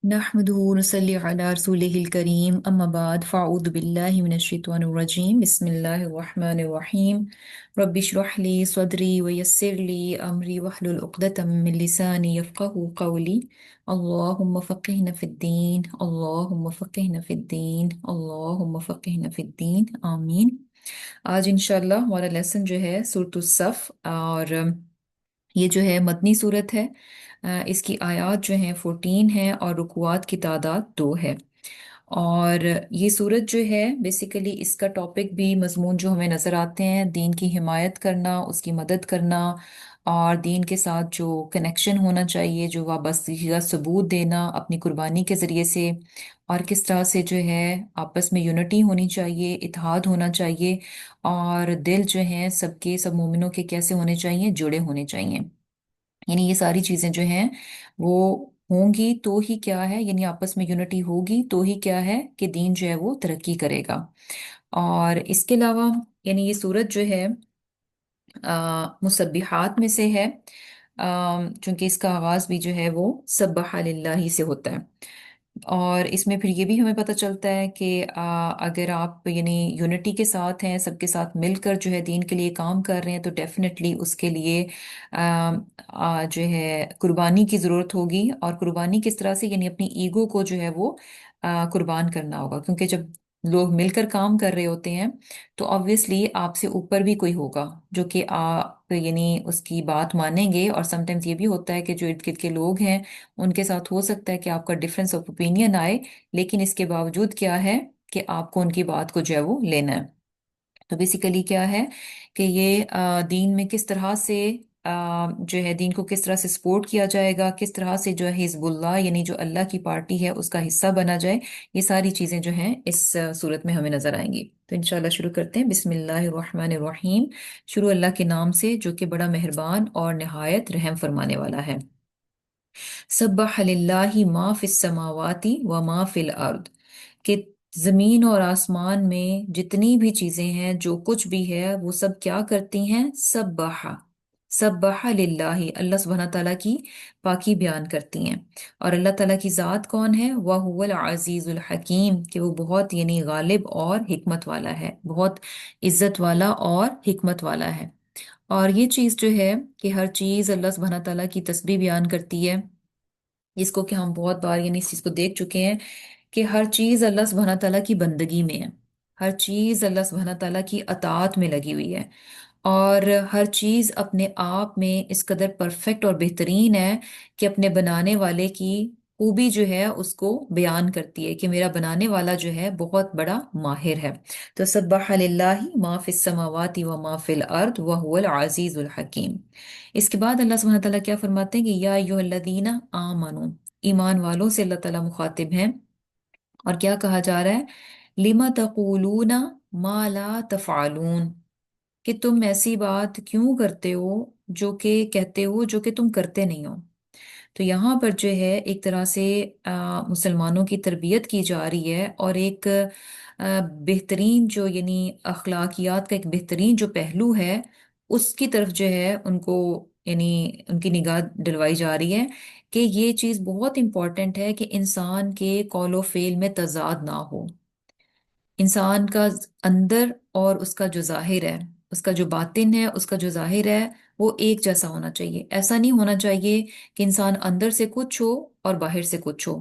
नहमदुहु व नसल्ली अला रसूलिहिल करीम अम्मा बाद फ़अऊज़ु बिल्लाहि मिनश शैतानिर रजीम बिस्मिल्लाहिर रहमानिर रहीम रब्बि इश्रह ली सदरी व यस्सिर ली अमरी वहलुल उक़दतम मिन लिसानी यफ़क़हू क़ौली अल्लाहुम्मा फ़क़िहना फ़िद्दीन अल्लाहुम्मा फ़क़िहना फ़िद्दीन अल्लाहुम्मा फ़क़िहना फ़िद्दीन आमीन। आज इंशाल्लाह हमारा लेसन जो है सूरतुस सफ़ और ये जो है मदनी सूरत है। इसकी आयत जो है 14 है और रुकुआत की तादाद 2 है। और ये सूरत जो है बेसिकली इसका टॉपिक भी मजमून जो हमें नज़र आते हैं दीन की हिमायत करना, उसकी मदद करना और दीन के साथ जो कनेक्शन होना चाहिए, जो वाबस्तगी का सबूत देना अपनी कुर्बानी के ज़रिए से, और किस तरह से जो है आपस में यूनिटी होनी चाहिए, इत्तेहाद होना चाहिए और दिल जो हैं सबके सब मोमिनों के कैसे होने चाहिए, जुड़े होने चाहिए। यानी ये सारी चीजें जो हैं वो होंगी तो ही क्या है, यानी आपस में यूनिटी होगी तो ही क्या है कि दीन जो है वो तरक्की करेगा। और इसके अलावा यानी ये सूरत जो है मुसब्बिहात में से है, चूंकि इसका आगाज भी जो है वो सब्बहा लिल्लाही से होता है। और इसमें फिर ये भी हमें पता चलता है कि अगर आप यानी यूनिटी के साथ हैं, सबके साथ मिलकर जो है दीन के लिए काम कर रहे हैं तो डेफिनेटली उसके लिए जो है कुर्बानी की ज़रूरत होगी। और कुर्बानी किस तरह से, यानी अपनी ईगो को जो है वो कुर्बान करना होगा, क्योंकि जब लोग मिलकर काम कर रहे होते हैं तो ऑब्वियसली आपसे ऊपर भी कोई होगा जो कि आप यानी उसकी बात मानेंगे। और समटाइम्स ये भी होता है कि जो इर्द गिर्द के लोग हैं उनके साथ हो सकता है कि आपका डिफरेंस ऑफ ओपिनियन आए, लेकिन इसके बावजूद क्या है कि आपको उनकी बात को जो है वो लेना है। तो बेसिकली क्या है कि ये दीन में किस तरह से जो है दीन को किस तरह से सपोर्ट किया जाएगा, किस तरह से जो है हिजबुल्लाह यानी जो अल्लाह की पार्टी है उसका हिस्सा बना जाए, ये सारी चीजें जो हैं इस सूरत में हमें नजर आएंगी। तो इंशाल्लाह शुरू करते हैं। बिस्मिल्लाहिर रहमानिर रहीम। शुरू अल्लाह के नाम से जो कि बड़ा मेहरबान और निहायत रहम फरमाने वाला है। सब्बह लिल्लाहि मा फिस समावाति व मा फिल अर्द, कि जमीन और आसमान में जितनी भी चीजें हैं, जो कुछ भी है, वो सब क्या करती हैं? सब्बह, सब्बह लिल्लाहि, अल्लाह सुब्हानहू तआला की पाकी बयान करती हैं। और अल्लाह ताला की जात कौन है? वह हुवल अजीजुल हकीम, कि वो बहुत यानी गालिब और हिकमत वाला है, बहुत इज्जत वाला और हिकमत वाला है। और ये चीज जो है कि हर चीज अल्लाह सुब्हानहू तआला की तस्बीह बयान करती है, जिसको कि हम बहुत बार यानी इस चीज को देख चुके हैं कि हर चीज अल्लाह सुब्हानहू तआला की बंदगी में है, हर चीज अल्लाह सुब्हानहू तआला की अताअत में लगी हुई है। और हर चीज अपने आप में इस कदर परफेक्ट और बेहतरीन है कि अपने बनाने वाले की खूबी जो है उसको बयान करती है कि मेरा बनाने वाला जो है बहुत बड़ा माहिर है। तो सब्बह लिल्लाहि मा फिस समावाति व मा फिल अर्द व हुवल अजीजुल हकीम। इसके बाद अल्लाह सुब्हानहू तआला क्या फरमाते हैं कि या अय्युहल्लज़ीना आमनू, ईमान वालों से अल्लाह ताला मुखातिब हैं। और क्या कहा जा रहा है? लिमा तक़ूलूना मा ला तफ़अलून, कि तुम ऐसी बात क्यों करते हो जो कि कहते हो जो कि तुम करते नहीं हो। तो यहाँ पर जो है एक तरह से मुसलमानों की तरबियत की जा रही है और एक बेहतरीन जो यानी अखलाकियात का एक बेहतरीन जो पहलू है उसकी तरफ जो है उनको यानी उनकी निगाह दिलवाई जा रही है कि ये चीज़ बहुत इंपॉर्टेंट है कि इंसान के कौलो फेल में तजाद ना हो। इंसान का अंदर और उसका जो जाहिर है, उसका जो बातिन है, उसका जो जाहिर है, वो एक जैसा होना चाहिए। ऐसा नहीं होना चाहिए कि इंसान अंदर से कुछ हो और बाहर से कुछ हो।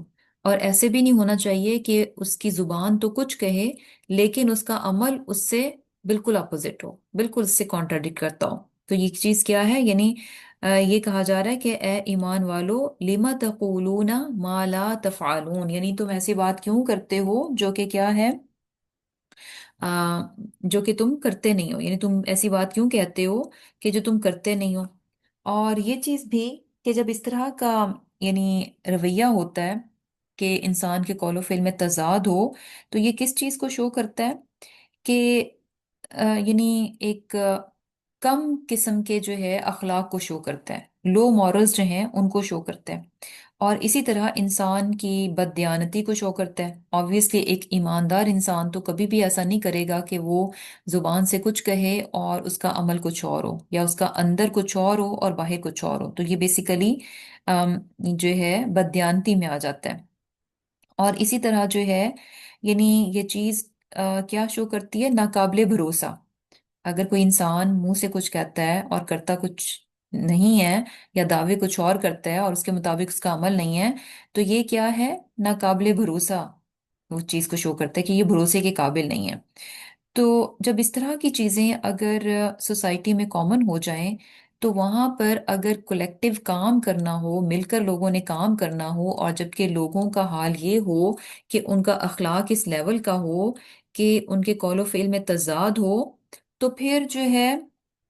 और ऐसे भी नहीं होना चाहिए कि उसकी जुबान तो कुछ कहे लेकिन उसका अमल उससे बिल्कुल अपोजिट हो, बिल्कुल उससे कॉन्ट्राडिक्ट करता हो। तो ये चीज क्या है? यानी ये कहा जा रहा है कि ए ईमान वालो, लिमा तक़ूलूना मा ला तफ़अलून, यानी तुम ऐसी बात क्यों करते हो जो कि क्या है, जो कि तुम करते नहीं हो, यानी तुम ऐसी बात क्यों कहते हो कि जो तुम करते नहीं हो। और ये चीज भी कि जब इस तरह का यानी रवैया होता है कि इंसान के कौलो फिल में तजाद हो, तो ये किस चीज को शो करता है कि यानी एक कम किस्म के जो है अखलाक को शो करता है, लो मॉरल्स जो हैं उनको शो करता है। और इसी तरह इंसान की बददियानती को शो करता है। ऑब्वियसली एक ईमानदार इंसान तो कभी भी ऐसा नहीं करेगा कि वो जुबान से कुछ कहे और उसका अमल कुछ और हो, या उसका अंदर कुछ और हो और बाहर कुछ और हो। तो ये बेसिकली जो है बददियानती में आ जाता है। और इसी तरह जो है यानी ये चीज क्या शो करती है, नाकाबिले भरोसा। अगर कोई इंसान मुंह से कुछ कहता है और करता कुछ नहीं है, या दावे कुछ और करता है और उसके मुताबिक उसका अमल नहीं है, तो ये क्या है, नाकाबिले भरोसा। उस चीज को शो करता है कि ये भरोसे के काबिल नहीं है। तो जब इस तरह की चीजें अगर सोसाइटी में कॉमन हो जाएं, तो वहां पर अगर कलेक्टिव काम करना हो, मिलकर लोगों ने काम करना हो, और जबकि लोगों का हाल ये हो कि उनका अखलाक इस लेवल का हो कि उनके कौलो फेल में तजाद हो, तो फिर जो है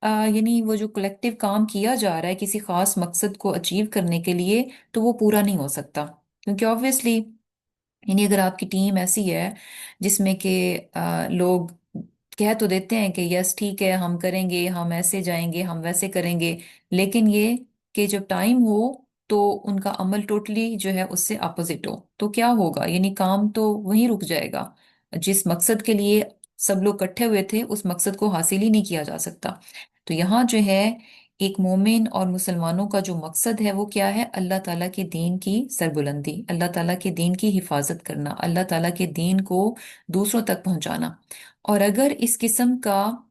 यानी वो जो कलेक्टिव काम किया जा रहा है किसी खास मकसद को अचीव करने के लिए, तो वो पूरा नहीं हो सकता। क्योंकि ऑब्वियसली यानी अगर आपकी टीम ऐसी है जिसमें कि लोग कह तो देते हैं कि यस ठीक है हम करेंगे, हम ऐसे जाएंगे, हम वैसे करेंगे, लेकिन ये कि जब टाइम हो तो उनका अमल टोटली जो है उससे अपोजिट हो, तो क्या होगा, यानी काम तो वहीं रुक जाएगा। जिस मकसद के लिए सब लोग इकट्ठे हुए थे उस मकसद को हासिल ही नहीं किया जा सकता। तो यहाँ जो है एक मोमिन और मुसलमानों का जो मकसद है वो क्या है, अल्लाह ताला के दीन की सरबुलंदी, अल्लाह ताला के दीन की हिफाजत करना, अल्लाह ताला के दीन को दूसरों तक पहुंचाना। और अगर इस किस्म का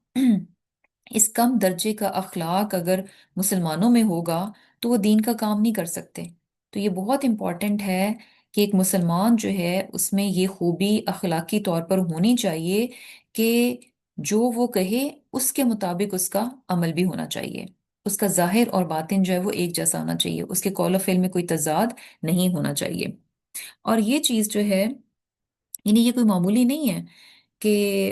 इस कम दर्जे का अखलाक अगर मुसलमानों में होगा तो वो दीन का काम नहीं कर सकते। तो ये बहुत इंपॉर्टेंट है कि एक मुसलमान जो है उसमें ये खूबी अखलाकी तौर पर होनी चाहिए कि जो वो कहे उसके मुताबिक उसका अमल भी होना चाहिए। उसका जाहिर और बातिन जो है वो एक जैसा होना चाहिए, उसके कौल और फिल में कोई तजाद नहीं होना चाहिए। और ये चीज़ जो है यानी ये कोई मामूली नहीं है कि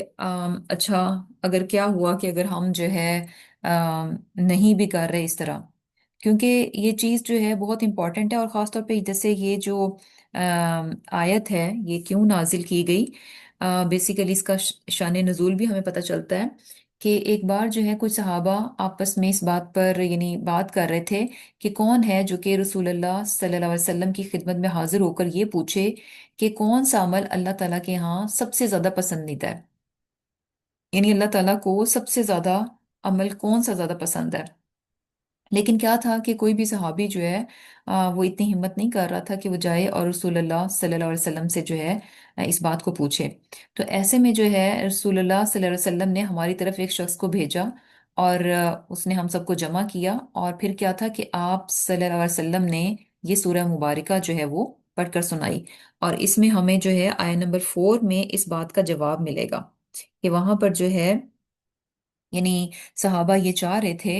अच्छा अगर क्या हुआ कि अगर हम जो है नहीं भी कर रहे इस तरह। क्योंकि ये चीज़ जो है बहुत इंपॉर्टेंट है, और ख़ास तौर पे जैसे ये जो आयत है ये क्यों नाजिल की गई, बेसिकली इसका शान नज़ूल भी हमें पता चलता है कि एक बार जो है कुछ सहाबा आपस में इस बात पर यानी बात कर रहे थे कि कौन है जो कि रसूलुल्लाह सल्लल्लाहु अलैहि वसल्लम की खिदमत में हाजिर होकर ये पूछे कि कौन सा अमल अल्लाह ताला के यहाँ सबसे ज्यादा पसंदीदा है। यानी अल्लाह ताला को सबसे ज्यादा अमल कौन सा ज्यादा पसंद है। लेकिन क्या था कि कोई भी सहाबी जो है वो इतनी हिम्मत नहीं कर रहा था कि वो जाए और रसूलुल्लाह सल्लल्लाहु अलैहि वसल्लम से जो है इस बात को पूछे। तो ऐसे में जो है रसूलुल्लाह सल्लल्लाहु अलैहि वसल्लम ने हमारी तरफ एक शख्स को भेजा, और उसने हम सबको जमा किया, और फिर क्या था कि आप सल्लल्लाहु अलैहि वसल्लम ने ये सूरह मुबारका जो है वो पढ़कर सुनाई। और इसमें हमें जो है आयत नंबर 4 में इस बात का जवाब मिलेगा कि वहां पर जो है यानी सहाबा ये चाह रहे थे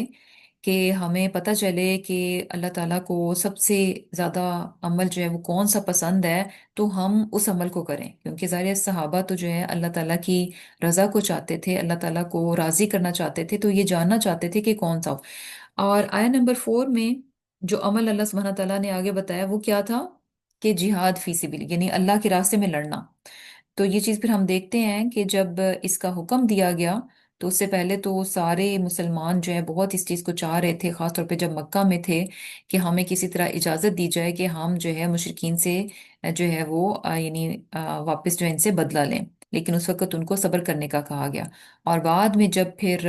कि हमें पता चले कि अल्लाह ताला को सबसे ज़्यादा अमल जो है वो कौन सा पसंद है, तो हम उस अमल को करें। क्योंकि ज़ाहिर सहाबा तो जो है अल्लाह ताला की रज़ा को चाहते थे, अल्लाह ताला को राज़ी करना चाहते थे, तो ये जानना चाहते थे कि कौन सा हो। और आया नंबर 4 में जो अमल अल्लाह सुब्हाना ताला ने आगे बताया वो क्या था, कि जिहाद फी सबिल यानी अल्लाह के रास्ते में लड़ना। तो ये चीज़ फिर हम देखते हैं कि जब इसका हुक्म दिया गया, तो उससे पहले तो सारे मुसलमान जो है बहुत इस चीज़ को चाह रहे थे, खासतौर पे जब मक्का में थे, कि हमें किसी तरह इजाज़त दी जाए कि हम जो है मुशरिकीन से जो है वो यानी वापस जो है इनसे बदला लें। लेकिन उस वक्त उनको सब्र करने का कहा गया। और बाद में जब फिर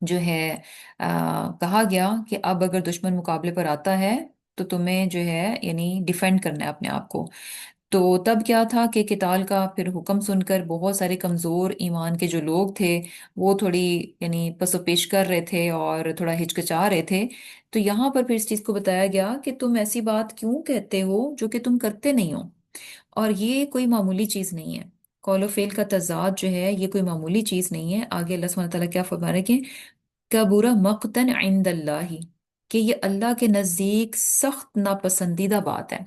जो है कहा गया कि अब अगर दुश्मन मुकाबले पर आता है तो तुम्हें जो है यानी डिफेंड करना है अपने आप को। तो तब क्या था कि किताल का फिर हुक्म सुनकर बहुत सारे कमजोर ईमान के जो लोग थे वो थोड़ी यानी पसोपेश कर रहे थे और थोड़ा हिचकिचा रहे थे। तो यहाँ पर फिर इस चीज को बताया गया कि तुम ऐसी बात क्यों कहते हो जो कि तुम करते नहीं हो। और ये कोई मामूली चीज नहीं है, कौलो फेल का तजाद जो है ये कोई मामूली चीज नहीं है। आगे अल्लाह सुब्हानहू व तआला क्या फरमा रहे हैं कि कबूरा मकतन इंदल्लाही, कि ये अल्लाह के नजदीक सख्त नापसंदीदा बात है।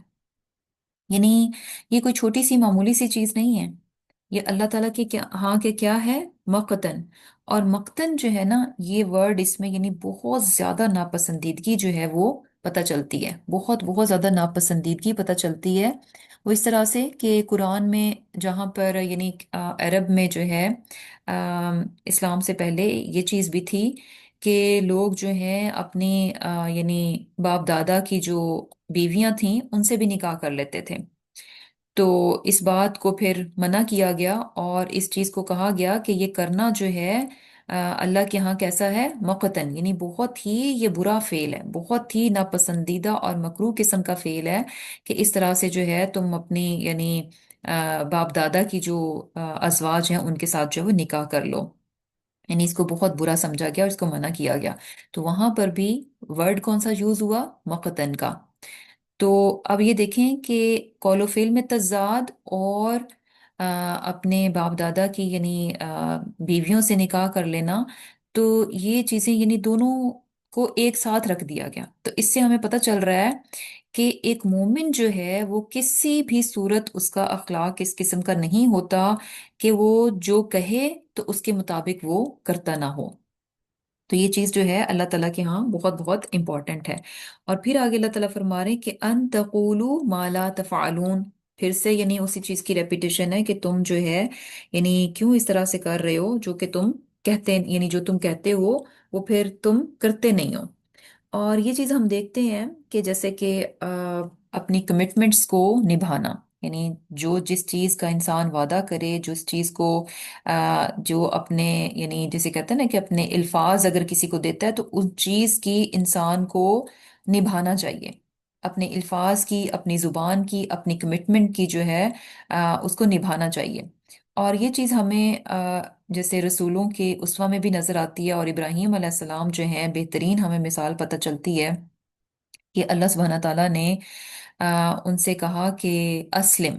यानी ये कोई छोटी सी मामूली सी चीज नहीं है। ये अल्लाह ताला के क्या, हाँ के क्या है, मकतन। और मकतन जो है ना ये वर्ड इसमें यानी बहुत ज्यादा नापसंदीदगी जो है वो पता चलती है, बहुत बहुत ज्यादा नापसंदीदगी पता चलती है। वो इस तरह से कि कुरान में जहाँ पर यानी अरब में जो है इस्लाम से पहले ये चीज़ भी थी कि लोग जो हैं अपनी यानी बाप दादा की जो बीवियां थीं उनसे भी निकाह कर लेते थे। तो इस बात को फिर मना किया गया और इस चीज को कहा गया कि ये करना जो है अल्लाह के यहाँ कैसा है, मकतन, यानी बहुत ही ये बुरा फेल है, बहुत ही नापसंदीदा और मकरूह किस्म का फेल है कि इस तरह से जो है तुम अपनी यानी बाप दादा की जो अजवाज हैं उनके साथ जो है वो निकाह कर लो। यानी इसको बहुत बुरा समझा गया और इसको मना किया गया। तो वहां पर भी वर्ड कौन सा यूज हुआ, मकतन का। तो अब ये देखें कि कॉलोफिल में तजाद और अपने बाप दादा की यानी बीवियों से निकाह कर लेना, तो ये चीजें यानी दोनों को एक साथ रख दिया गया। तो इससे हमें पता चल रहा है कि एक मोमिन जो है वो किसी भी सूरत उसका अखलाक इस किस्म का नहीं होता कि वो जो कहे तो उसके मुताबिक वो करता ना हो। तो ये चीज जो है अल्लाह ताला के यहाँ बहुत बहुत इंपॉर्टेंट है। और फिर आगे अल्लाह ताला फरमा रहे हैं कि अन तकूलू मा ला तफअलून। फिर से यानी उसी चीज की रेपिटेशन है कि तुम जो है यानी क्यों इस तरह से कर रहे हो जो कि तुम कहते, यानी जो तुम कहते हो वो फिर तुम करते नहीं हो। और ये चीज हम देखते हैं कि जैसे कि अपनी कमिटमेंट्स को निभाना, यानी जो जिस चीज का इंसान वादा करे, जिस चीज को जो अपने यानी जैसे कहते हैं ना कि अपने अल्फाज अगर किसी को देता है तो उस चीज की इंसान को निभाना चाहिए। अपने अल्फाज की, अपनी जुबान की, अपनी कमिटमेंट की जो है उसको निभाना चाहिए। और ये चीज हमें जैसे रसूलों के उसवा में भी नजर आती है, और इब्राहीम अलैहिस्सलाम जो हैं बेहतरीन हमें मिसाल पता चलती है कि अल्लाह सुब्हाना ताला ने उनसे कहा कि अस्लिम,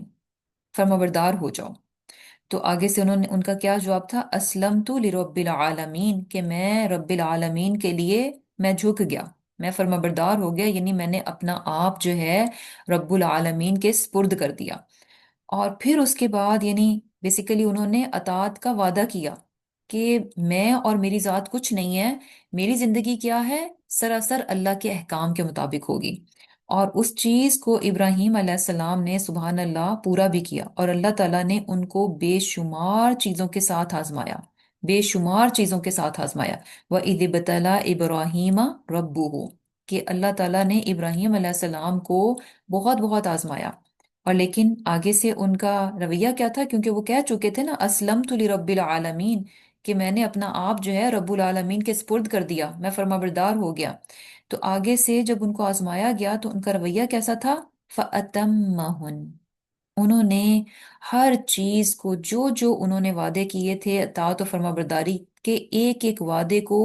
फर्माबरदार हो जाओ। तो आगे से उन्होंने, उनका क्या जवाब था, असलम तो लिरब्बिल आलमीन, कि मैं रब्बिल आलमीन के लिए मैं झुक गया, मैं फर्माबरदार हो गया, यानी मैंने अपना आप जो है रब्बुल आलमीन के स्पुर्द कर दिया। और फिर उसके बाद यानी बेसिकली उन्होंने अतात का वादा किया कि मैं और मेरी जात कुछ नहीं है, मेरी जिंदगी क्या है, सरासर अल्लाह के अहकाम के मुताबिक होगी। और उस चीज को इब्राहीम अलैहिस्सलाम ने सुबहान अल्लाह पूरा भी किया, और अल्लाह ताला ने उनको बेशुमार चीजों के साथ आजमाया, बेशुमार चीजों के साथ आजमाया। व इद बतला इब्राहीम रब्बुहु, कि अल्लाह ताला ने इब्राहीम अलैहिस्सलाम को बहुत बहुत आजमाया। और लेकिन आगे से उनका रवैया क्या था, क्योंकि वो कह चुके थे ना असलम तो रब्बिल आलमीन, कि मैंने अपना आप जो है रब्बुल आलमीन के स्पुर्द कर दिया, मैं फर्माबरदार हो गया। तो आगे से जब उनको आजमाया गया तो उनका रवैया कैसा था, फ़अतम्महुन, उन्होंने हर चीज को, जो जो उन्होंने वादे किए थे अताअत और फर्माबरदारी के, एक एक वादे को,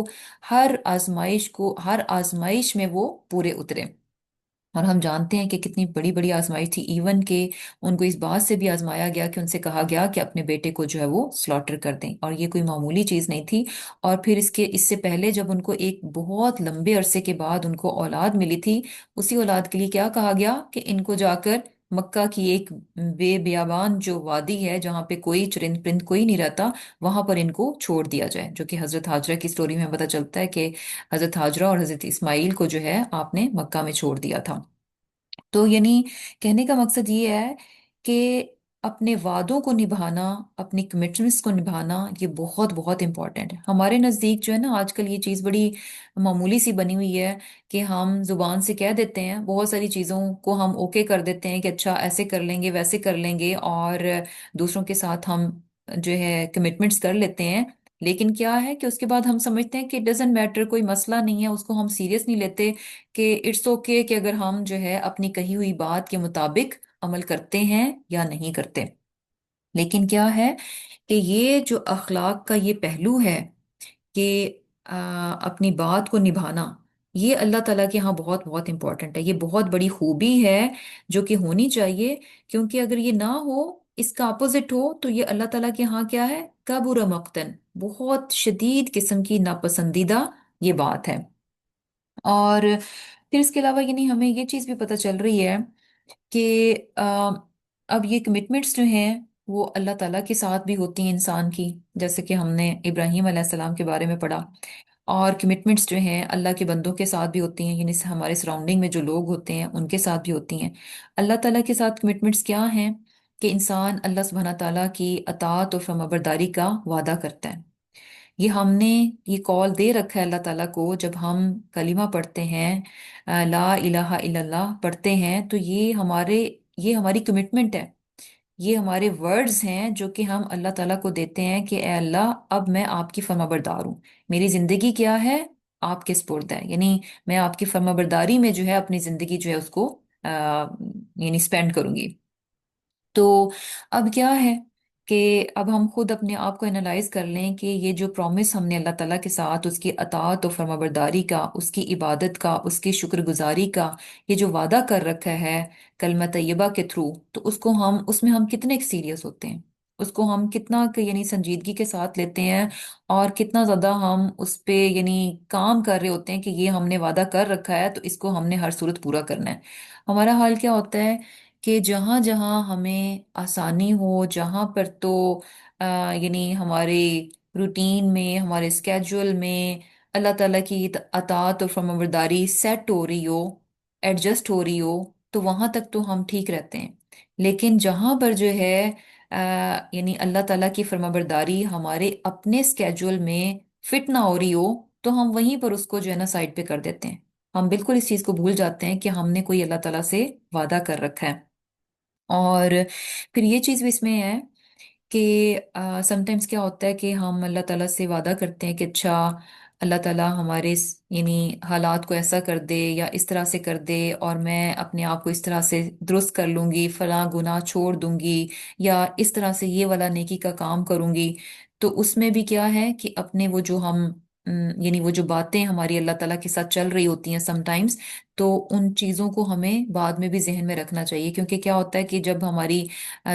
हर आजमाइश को, हर आजमाइश में वो पूरे उतरे। और हम जानते हैं कि कितनी बड़ी बड़ी आजमाइश थी, इवन के उनको इस बात से भी आजमाया गया कि उनसे कहा गया कि अपने बेटे को जो है वो स्लॉटर कर दें, और ये कोई मामूली चीज नहीं थी। और फिर इससे पहले जब उनको एक बहुत लंबे अरसे के बाद उनको औलाद मिली थी, उसी औलाद के लिए क्या कहा गया कि इनको जाकर मक्का की एक बेबियाबान जो वादी है जहाँ पे कोई चरिंद परिंद कोई नहीं रहता, वहां पर इनको छोड़ दिया जाए, जो कि हजरत हाजरा की स्टोरी में पता चलता है कि हजरत हाजरा और हजरत इस्माइल को जो है आपने मक्का में छोड़ दिया था। तो यानी कहने का मकसद ये है कि अपने वादों को निभाना, अपनी कमिटमेंट्स को निभाना, ये बहुत बहुत इंपॉर्टेंट है। हमारे नज़दीक जो है ना आजकल ये चीज़ बड़ी मामूली सी बनी हुई है कि हम जुबान से कह देते हैं, बहुत सारी चीज़ों को हम ओके कर देते हैं कि अच्छा ऐसे कर लेंगे वैसे कर लेंगे, और दूसरों के साथ हम जो है कमिटमेंट्स कर लेते हैं। लेकिन क्या है कि उसके बाद हम समझते हैं कि डजेंट मैटर, कोई मसला नहीं है, उसको हम सीरियस नहीं लेते, कि इट्स ओके कि अगर हम जो है अपनी कही हुई बात के मुताबिक अमल करते हैं या नहीं करते। लेकिन क्या है कि ये जो अखलाक का ये पहलू है कि अपनी बात को निभाना, ये अल्लाह ताला के यहाँ बहुत बहुत इंपॉर्टेंट है, ये बहुत बड़ी खूबी है जो कि होनी चाहिए। क्योंकि अगर ये ना हो, इसका अपोजिट हो, तो ये अल्लाह ताला के यहाँ क्या है, कबूर मक्तन, बहुत शदीद किस्म की नापसंदीदा ये बात है। और फिर इसके अलावा यानी हमें ये चीज़ भी पता चल रही है कि अब ये कमिटमेंट्स जो हैं वो अल्लाह ताला के साथ भी होती हैं इंसान की, जैसे कि हमने इब्राहीम अलैहिस्सलाम के बारे में पढ़ा। और कमिटमेंट्स जो हैं अल्लाह के बंदों के साथ भी होती हैं, यानी हमारे सराउंडिंग में जो लोग होते हैं उनके साथ भी होती हैं। अल्लाह ताला के साथ कमिटमेंट्स क्या हैं कि इंसान अल्लाह सुब्हाना ताला की अताअत और फर्माबरदारी का वादा करता है। ये हमने ये कॉल दे रखा है अल्लाह ताला को, जब हम कलिमा पढ़ते हैं, ला इलाहा इल्लल्लाह पढ़ते हैं, तो ये हमारी कमिटमेंट है یہ ہمارے ورڈز ہیں جو کہ ہم اللہ تعالیٰ کو دیتے ہیں کہ اے اللہ اب میں آپ کی فرما بردار ہوں، میری زندگی کیا ہے، آپ کے سپرد ہے، یعنی میں آپ کی فرما برداری میں جو ہے اپنی زندگی جو ہے اس کو یعنی سپینڈ کروں گی۔ تو اب کیا ہے کہ اب ہم خود اپنے آپ کو انالائز کر لیں کہ یہ جو پرومس ہم نے اللہ تعالیٰ کے ساتھ اس کی اطاعت و فرمانبرداری کا، اس کی عبادت کا، اس کی شکر گزاری کا یہ جو وعدہ کر رکھا ہے کلمہ طیبہ کے تھرو، تو اس میں ہم کتنے سیریس ہوتے ہیں، اس کو ہم کتنا یعنی سنجیدگی کے ساتھ لیتے ہیں، اور کتنا زیادہ ہم اس پہ یعنی کام کر رہے ہوتے ہیں کہ یہ ہم نے وعدہ کر رکھا ہے تو اس کو ہم نے ہر صورت پورا کرنا ہے۔ ہمارا حال کیا ہوتا ہے کہ جہاں جہاں ہمیں آسانی ہو، جہاں پر تو یعنی ہمارے روٹین میں، ہمارے اسکیجول میں اللہ تعالیٰ کی اطاعت اور فرمانبرداری سیٹ ہو رہی ہو، ایڈجسٹ ہو رہی ہو، تو وہاں تک تو ہم ٹھیک رہتے ہیں۔ لیکن جہاں پر جو ہے یعنی اللہ تعالیٰ کی فرمانبرداری ہمارے اپنے اسکیجول میں فٹ نہ ہو رہی ہو، تو ہم وہیں پر اس کو جو ہے نا سائڈ پہ کر دیتے ہیں، ہم بالکل اس چیز کو بھول جاتے ہیں کہ ہم نے کوئی اللہ تعالیٰ سے وعدہ کر رکھا ہے۔ اور پھر یہ چیز بھی اس میں ہے کہ سم ٹائمس کیا ہوتا ہے کہ ہم اللہ تعالیٰ سے وعدہ کرتے ہیں کہ اچھا اللہ تعالیٰ ہمارے یعنی حالات کو ایسا کر دے یا اس طرح سے کر دے، اور میں اپنے آپ کو اس طرح سے درست کر لوں گی، فلاں گناہ چھوڑ دوں گی، یا اس طرح سے یہ والا نیکی کا کام کروں گی۔ تو اس میں بھی کیا ہے کہ اپنے وہ جو ہم یعنی وہ جو باتیں ہماری اللہ تعالیٰ کے ساتھ چل رہی ہوتی ہیں سم ٹائمس، تو ان چیزوں کو ہمیں بعد میں بھی ذہن میں رکھنا چاہیے، کیونکہ کیا ہوتا ہے کہ جب ہماری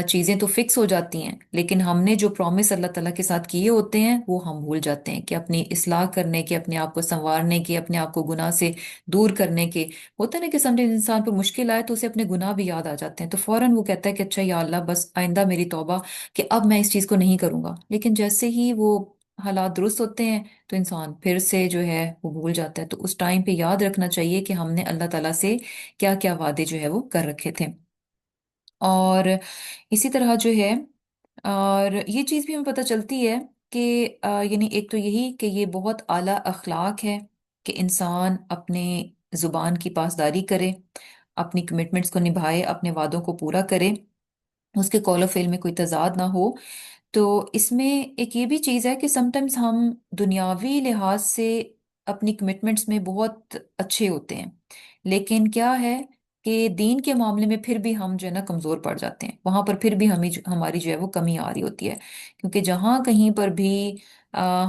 چیزیں تو فکس ہو جاتی ہیں، لیکن ہم نے جو پرومس اللہ تعالیٰ کے ساتھ کیے ہوتے ہیں وہ ہم بھول جاتے ہیں کہ اپنی اصلاح کرنے کے، اپنے آپ کو سنوارنے کے، اپنے آپ کو گناہ سے دور کرنے کے ہوتا ہے نا کہ سم ٹائمز انسان پہ مشکل آئے تو اسے اپنے گناہ بھی یاد آ جاتے ہیں، تو فوراً وہ کہتا ہے کہ اچھا یا اللہ بس آئندہ میری توبہ کہ اب میں اس چیز کو نہیں کروں گا، لیکن جیسے ہی وہ حالات درست ہوتے ہیں تو انسان پھر سے جو ہے وہ بھول جاتا ہے۔ تو اس ٹائم پہ یاد رکھنا چاہیے کہ ہم نے اللہ تعالیٰ سے کیا کیا وعدے جو ہے وہ کر رکھے تھے۔ اور اسی طرح جو ہے، اور یہ چیز بھی ہمیں پتہ چلتی ہے کہ یعنی ایک تو یہی کہ یہ بہت اعلیٰ اخلاق ہے کہ انسان اپنے زبان کی پاسداری کرے، اپنی کمٹمنٹس کو نبھائے، اپنے وعدوں کو پورا کرے، اس کے قول و فعل میں کوئی تضاد نہ ہو۔ تو اس میں ایک یہ بھی چیز ہے کہ سم ٹائمز ہم دنیاوی لحاظ سے اپنی کمٹمنٹس میں بہت اچھے ہوتے ہیں، لیکن کیا ہے کہ دین کے معاملے میں پھر بھی ہم جو ہے نا کمزور پڑ جاتے ہیں، وہاں پر پھر بھی ہماری جو ہے وہ کمی آ رہی ہوتی ہے، کیونکہ جہاں کہیں پر بھی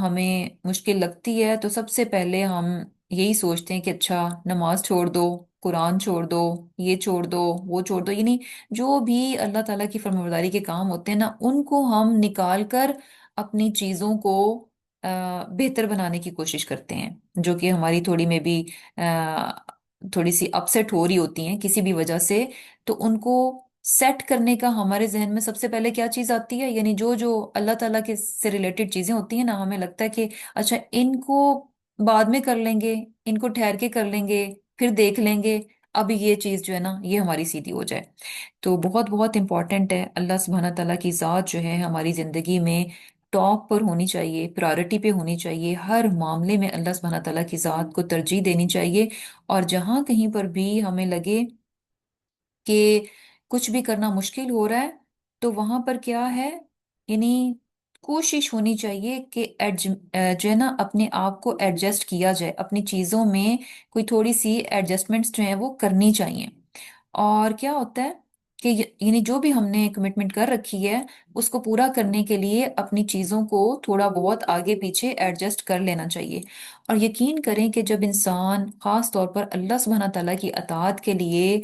ہمیں مشکل لگتی ہے تو سب سے پہلے ہم یہی سوچتے ہیں کہ اچھا نماز چھوڑ دو، قرآن چھوڑ دو، یہ چھوڑ دو، وہ چھوڑ دو، یعنی جو بھی اللہ تعالیٰ کی فرمانبرداری کے کام ہوتے ہیں نا ان کو ہم نکال کر اپنی چیزوں کو بہتر بنانے کی کوشش کرتے ہیں، جو کہ ہماری تھوڑی میں بھی تھوڑی سی اپسیٹ ہو رہی ہوتی ہیں کسی بھی وجہ سے، تو ان کو سیٹ کرنے کا ہمارے ذہن میں سب سے پہلے کیا چیز آتی ہے، یعنی جو جو اللہ تعالیٰ کے سے ریلیٹڈ چیزیں ہوتی ہیں نا، ہمیں لگتا ہے کہ اچھا ان کو بعد میں کر لیں گے، ان کو ٹھہر کے کر لیں گے، پھر دیکھ لیں گے، اب یہ چیز جو ہے نا یہ ہماری سیدھی ہو جائے۔ تو بہت بہت امپورٹنٹ ہے اللہ سبحانہ تعالیٰ کی ذات جو ہے ہماری زندگی میں ٹاپ پر ہونی چاہیے، پرائورٹی پہ ہونی چاہیے، ہر معاملے میں اللہ سبحانہ تعالیٰ کی ذات کو ترجیح دینی چاہیے، اور جہاں کہیں پر بھی ہمیں لگے کہ کچھ بھی کرنا مشکل ہو رہا ہے تو وہاں پر کیا ہے، یعنی کوشش ہونی چاہیے کہ جو ہے نا اپنے آپ کو ایڈجسٹ کیا جائے، اپنی چیزوں میں کوئی تھوڑی سی ایڈجسٹمنٹس جو ہیں وہ کرنی چاہیے۔ اور کیا ہوتا ہے کہ یعنی جو بھی ہم نے کمٹمنٹ کر رکھی ہے اس کو پورا کرنے کے لیے اپنی چیزوں کو تھوڑا بہت آگے پیچھے ایڈجسٹ کر لینا چاہیے، اور یقین کریں کہ جب انسان خاص طور پر اللہ سبحانہ تعالیٰ کی اطاعت کے لیے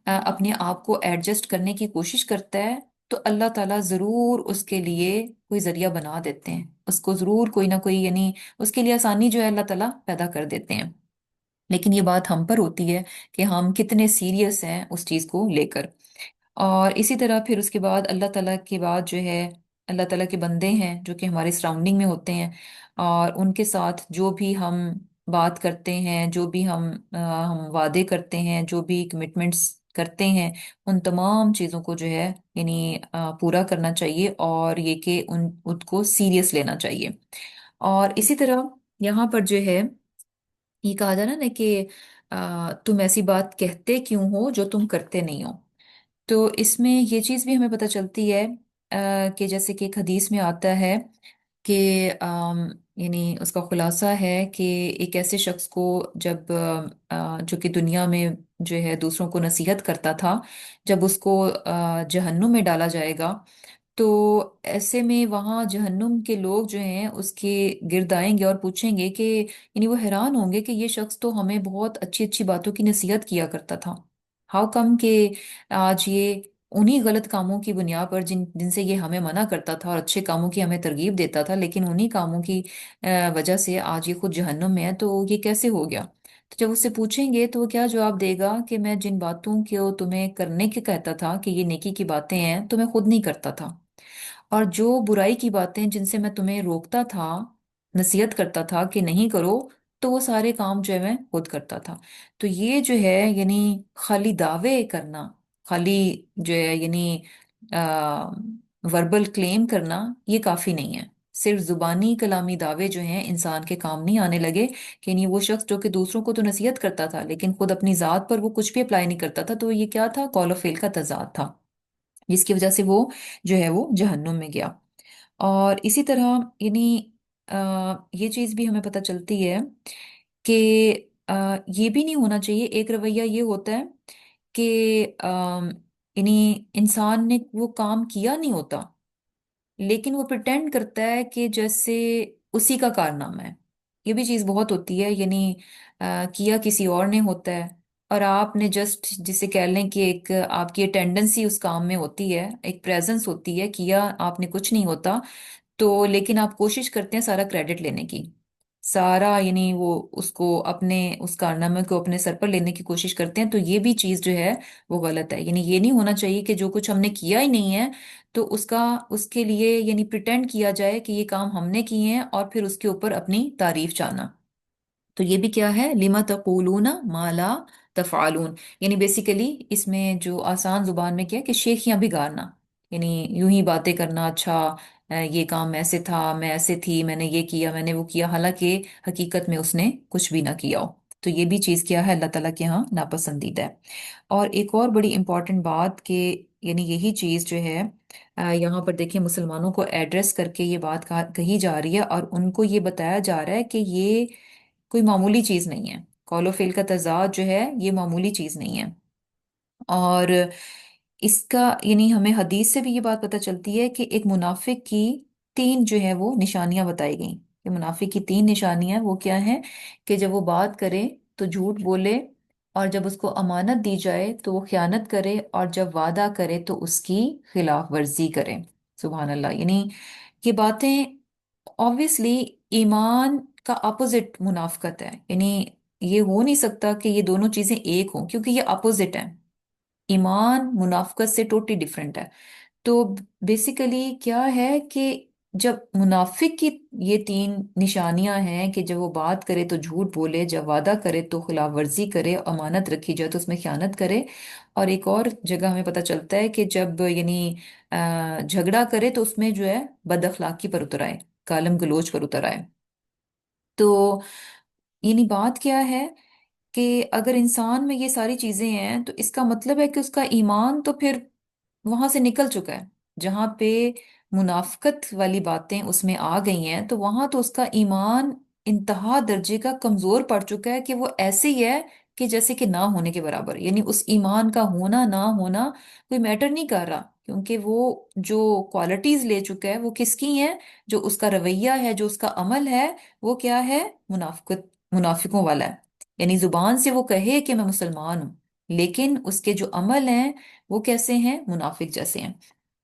اپنے آپ کو ایڈجسٹ کرنے کی کوشش کرتا ہے تو اللہ تعالیٰ ضرور اس کے لیے کوئی ذریعہ بنا دیتے ہیں، اس کو ضرور کوئی نہ کوئی یعنی اس کے لیے آسانی جو ہے اللہ تعالیٰ پیدا کر دیتے ہیں۔ لیکن یہ بات ہم پر ہوتی ہے کہ ہم کتنے سیریس ہیں اس چیز کو لے کر۔ اور اسی طرح پھر اس کے بعد اللہ تعالیٰ کے بعد جو ہے اللہ تعالیٰ کے بندے ہیں جو کہ ہمارے سراؤنڈنگ میں ہوتے ہیں، اور ان کے ساتھ جو بھی ہم بات کرتے ہیں، جو بھی ہم وعدے کرتے ہیں، جو بھی کمٹمنٹس کرتے ہیں، ان تمام چیزوں کو جو ہے یعنی پورا کرنا چاہیے، اور یہ کہ ان کو سیریس لینا چاہیے۔ اور اسی طرح یہاں پر جو ہے یہ کہا جانا نا کہ تم ایسی بات کہتے کیوں ہو جو تم کرتے نہیں ہو۔ تو اس میں یہ چیز بھی ہمیں پتہ چلتی ہے کہ جیسے کہ ایک حدیث میں آتا ہے کہ یعنی اس کا خلاصہ ہے کہ ایک ایسے شخص کو جب جو کہ دنیا میں جو ہے دوسروں کو نصیحت کرتا تھا، جب اس کو جہنم میں ڈالا جائے گا، تو ایسے میں وہاں جہنم کے لوگ جو ہیں اس کے گرد آئیں گے اور پوچھیں گے کہ یعنی وہ حیران ہوں گے کہ یہ شخص تو ہمیں بہت اچھی اچھی باتوں کی نصیحت کیا کرتا تھا، ہاؤ کم کہ آج یہ انہی غلط کاموں کی بنیاد پر جن سے یہ ہمیں منع کرتا تھا اور اچھے کاموں کی ہمیں ترغیب دیتا تھا، لیکن انہی کاموں کی وجہ سے آج یہ خود جہنم میں ہے، تو یہ کیسے ہو گیا؟ تو جب اس سے پوچھیں گے تو وہ کیا جواب دے گا کہ میں جن باتوں کو تمہیں کرنے کے کہتا تھا کہ یہ نیکی کی باتیں ہیں تو میں خود نہیں کرتا تھا، اور جو برائی کی باتیں جن سے میں تمہیں روکتا تھا، نصیحت کرتا تھا کہ نہیں کرو، تو وہ سارے کام جو ہے میں خود کرتا تھا۔ تو یہ جو ہے یعنی خالی دعوے کرنا، خالی جو ہے یعنی وربل کلیم کرنا یہ کافی نہیں ہے۔ صرف زبانی کلامی دعوے جو ہیں انسان کے کام نہیں آنے لگے، کہ نہیں وہ شخص جو کہ دوسروں کو تو نصیحت کرتا تھا لیکن خود اپنی ذات پر وہ کچھ بھی اپلائی نہیں کرتا تھا، تو یہ کیا تھا؟ قول و فعل کا تضاد تھا، جس کی وجہ سے وہ جو ہے وہ جہنم میں گیا۔ اور اسی طرح یعنی یہ چیز بھی ہمیں پتہ چلتی ہے کہ یہ بھی نہیں ہونا چاہیے، ایک رویہ یہ ہوتا ہے کہ یعنی انسان نے وہ کام کیا نہیں ہوتا لیکن وہ پریٹینڈ کرتا ہے کہ جیسے اسی کا کارنامہ ہے۔ یہ بھی چیز بہت ہوتی ہے، یعنی کیا کسی اور نے ہوتا ہے اور آپ نے جسٹ جسے کہہ لیں کہ ایک آپ کی ٹینڈنسی اس کام میں ہوتی ہے، ایک پریزنس ہوتی ہے، کیا آپ نے کچھ نہیں ہوتا، تو لیکن آپ کوشش کرتے ہیں سارا کریڈٹ لینے کی، سارا یعنی وہ اس کو اپنے اس کارنامے کو اپنے سر پر لینے کی کوشش کرتے ہیں، تو یہ بھی چیز جو ہے وہ غلط ہے۔ یعنی یہ نہیں ہونا چاہیے کہ جو کچھ ہم نے کیا ہی نہیں ہے تو اس کے لیے یعنی پریٹینڈ کیا جائے کہ یہ کام ہم نے کیے ہیں اور پھر اس کے اوپر اپنی تعریف چاہنا۔ تو یہ بھی کیا ہے؟ لما تقولون ما لا تفعلون، یعنی بیسیکلی اس میں جو آسان زبان میں کیا کہ شیخیاں بگاڑنا، یعنی یوں ہی باتیں کرنا، اچھا یہ کام ایسے تھا، میں ایسے تھی، میں نے یہ کیا، میں نے وہ کیا، حالانکہ حقیقت میں اس نے کچھ بھی نہ کیا ہو۔ تو یہ بھی چیز کیا ہے؟ اللہ تعالیٰ کے ہاں ناپسندیدہ ہے۔ اور ایک اور بڑی امپورٹنٹ بات کہ یعنی یہی چیز جو ہے یہاں پر دیکھیں مسلمانوں کو ایڈریس کر کے یہ بات کہی جا رہی ہے اور ان کو یہ بتایا جا رہا ہے کہ یہ کوئی معمولی چیز نہیں ہے، قول و فعل کا تضاد جو ہے یہ معمولی چیز نہیں ہے۔ اور اس کا یعنی ہمیں حدیث سے بھی یہ بات پتہ چلتی ہے کہ ایک منافق کی تین جو ہے وہ نشانیاں بتائی گئیں، کہ منافق کی تین نشانیاں وہ کیا ہیں؟ کہ جب وہ بات کرے تو جھوٹ بولے، اور جب اس کو امانت دی جائے تو وہ خیانت کرے، اور جب وعدہ کرے تو اس کی خلاف ورزی کرے۔ سبحان اللہ! یعنی یہ باتیں obviously ایمان کا اپوزٹ منافقت ہے، یعنی یہ ہو نہیں سکتا کہ یہ دونوں چیزیں ایک ہوں کیونکہ یہ اپوزٹ ہیں، ایمان منافقت سے ٹوٹلی ڈفرینٹ ہے۔ تو بیسیکلی کیا ہے کہ جب منافق کی یہ تین نشانیاں ہیں کہ جب وہ بات کرے تو جھوٹ بولے، جب وعدہ کرے تو خلاف ورزی کرے، امانت رکھی جائے تو اس میں خیانت کرے، اور ایک اور جگہ ہمیں پتہ چلتا ہے کہ جب یعنی جھگڑا کرے تو اس میں جو ہے بد اخلاقی پر اتر آئے، گالم گلوچ پر اتر آئے۔ تو یعنی بات کیا ہے کہ اگر انسان میں یہ ساری چیزیں ہیں تو اس کا مطلب ہے کہ اس کا ایمان تو پھر وہاں سے نکل چکا ہے، جہاں پہ منافقت والی باتیں اس میں آ گئی ہیں تو وہاں تو اس کا ایمان انتہا درجے کا کمزور پڑ چکا ہے کہ وہ ایسے ہی ہے کہ جیسے کہ نہ ہونے کے برابر، یعنی اس ایمان کا ہونا نہ ہونا کوئی میٹر نہیں کر رہا، کیونکہ وہ جو کوالٹیز لے چکا ہے وہ کس کی ہیں؟ جو اس کا رویہ ہے، جو اس کا عمل ہے، وہ کیا ہے؟ منافقت، منافقوں والا ہے۔ یعنی زبان سے وہ کہے کہ میں مسلمان ہوں لیکن اس کے جو عمل ہیں وہ کیسے ہیں؟ منافق جیسے ہیں۔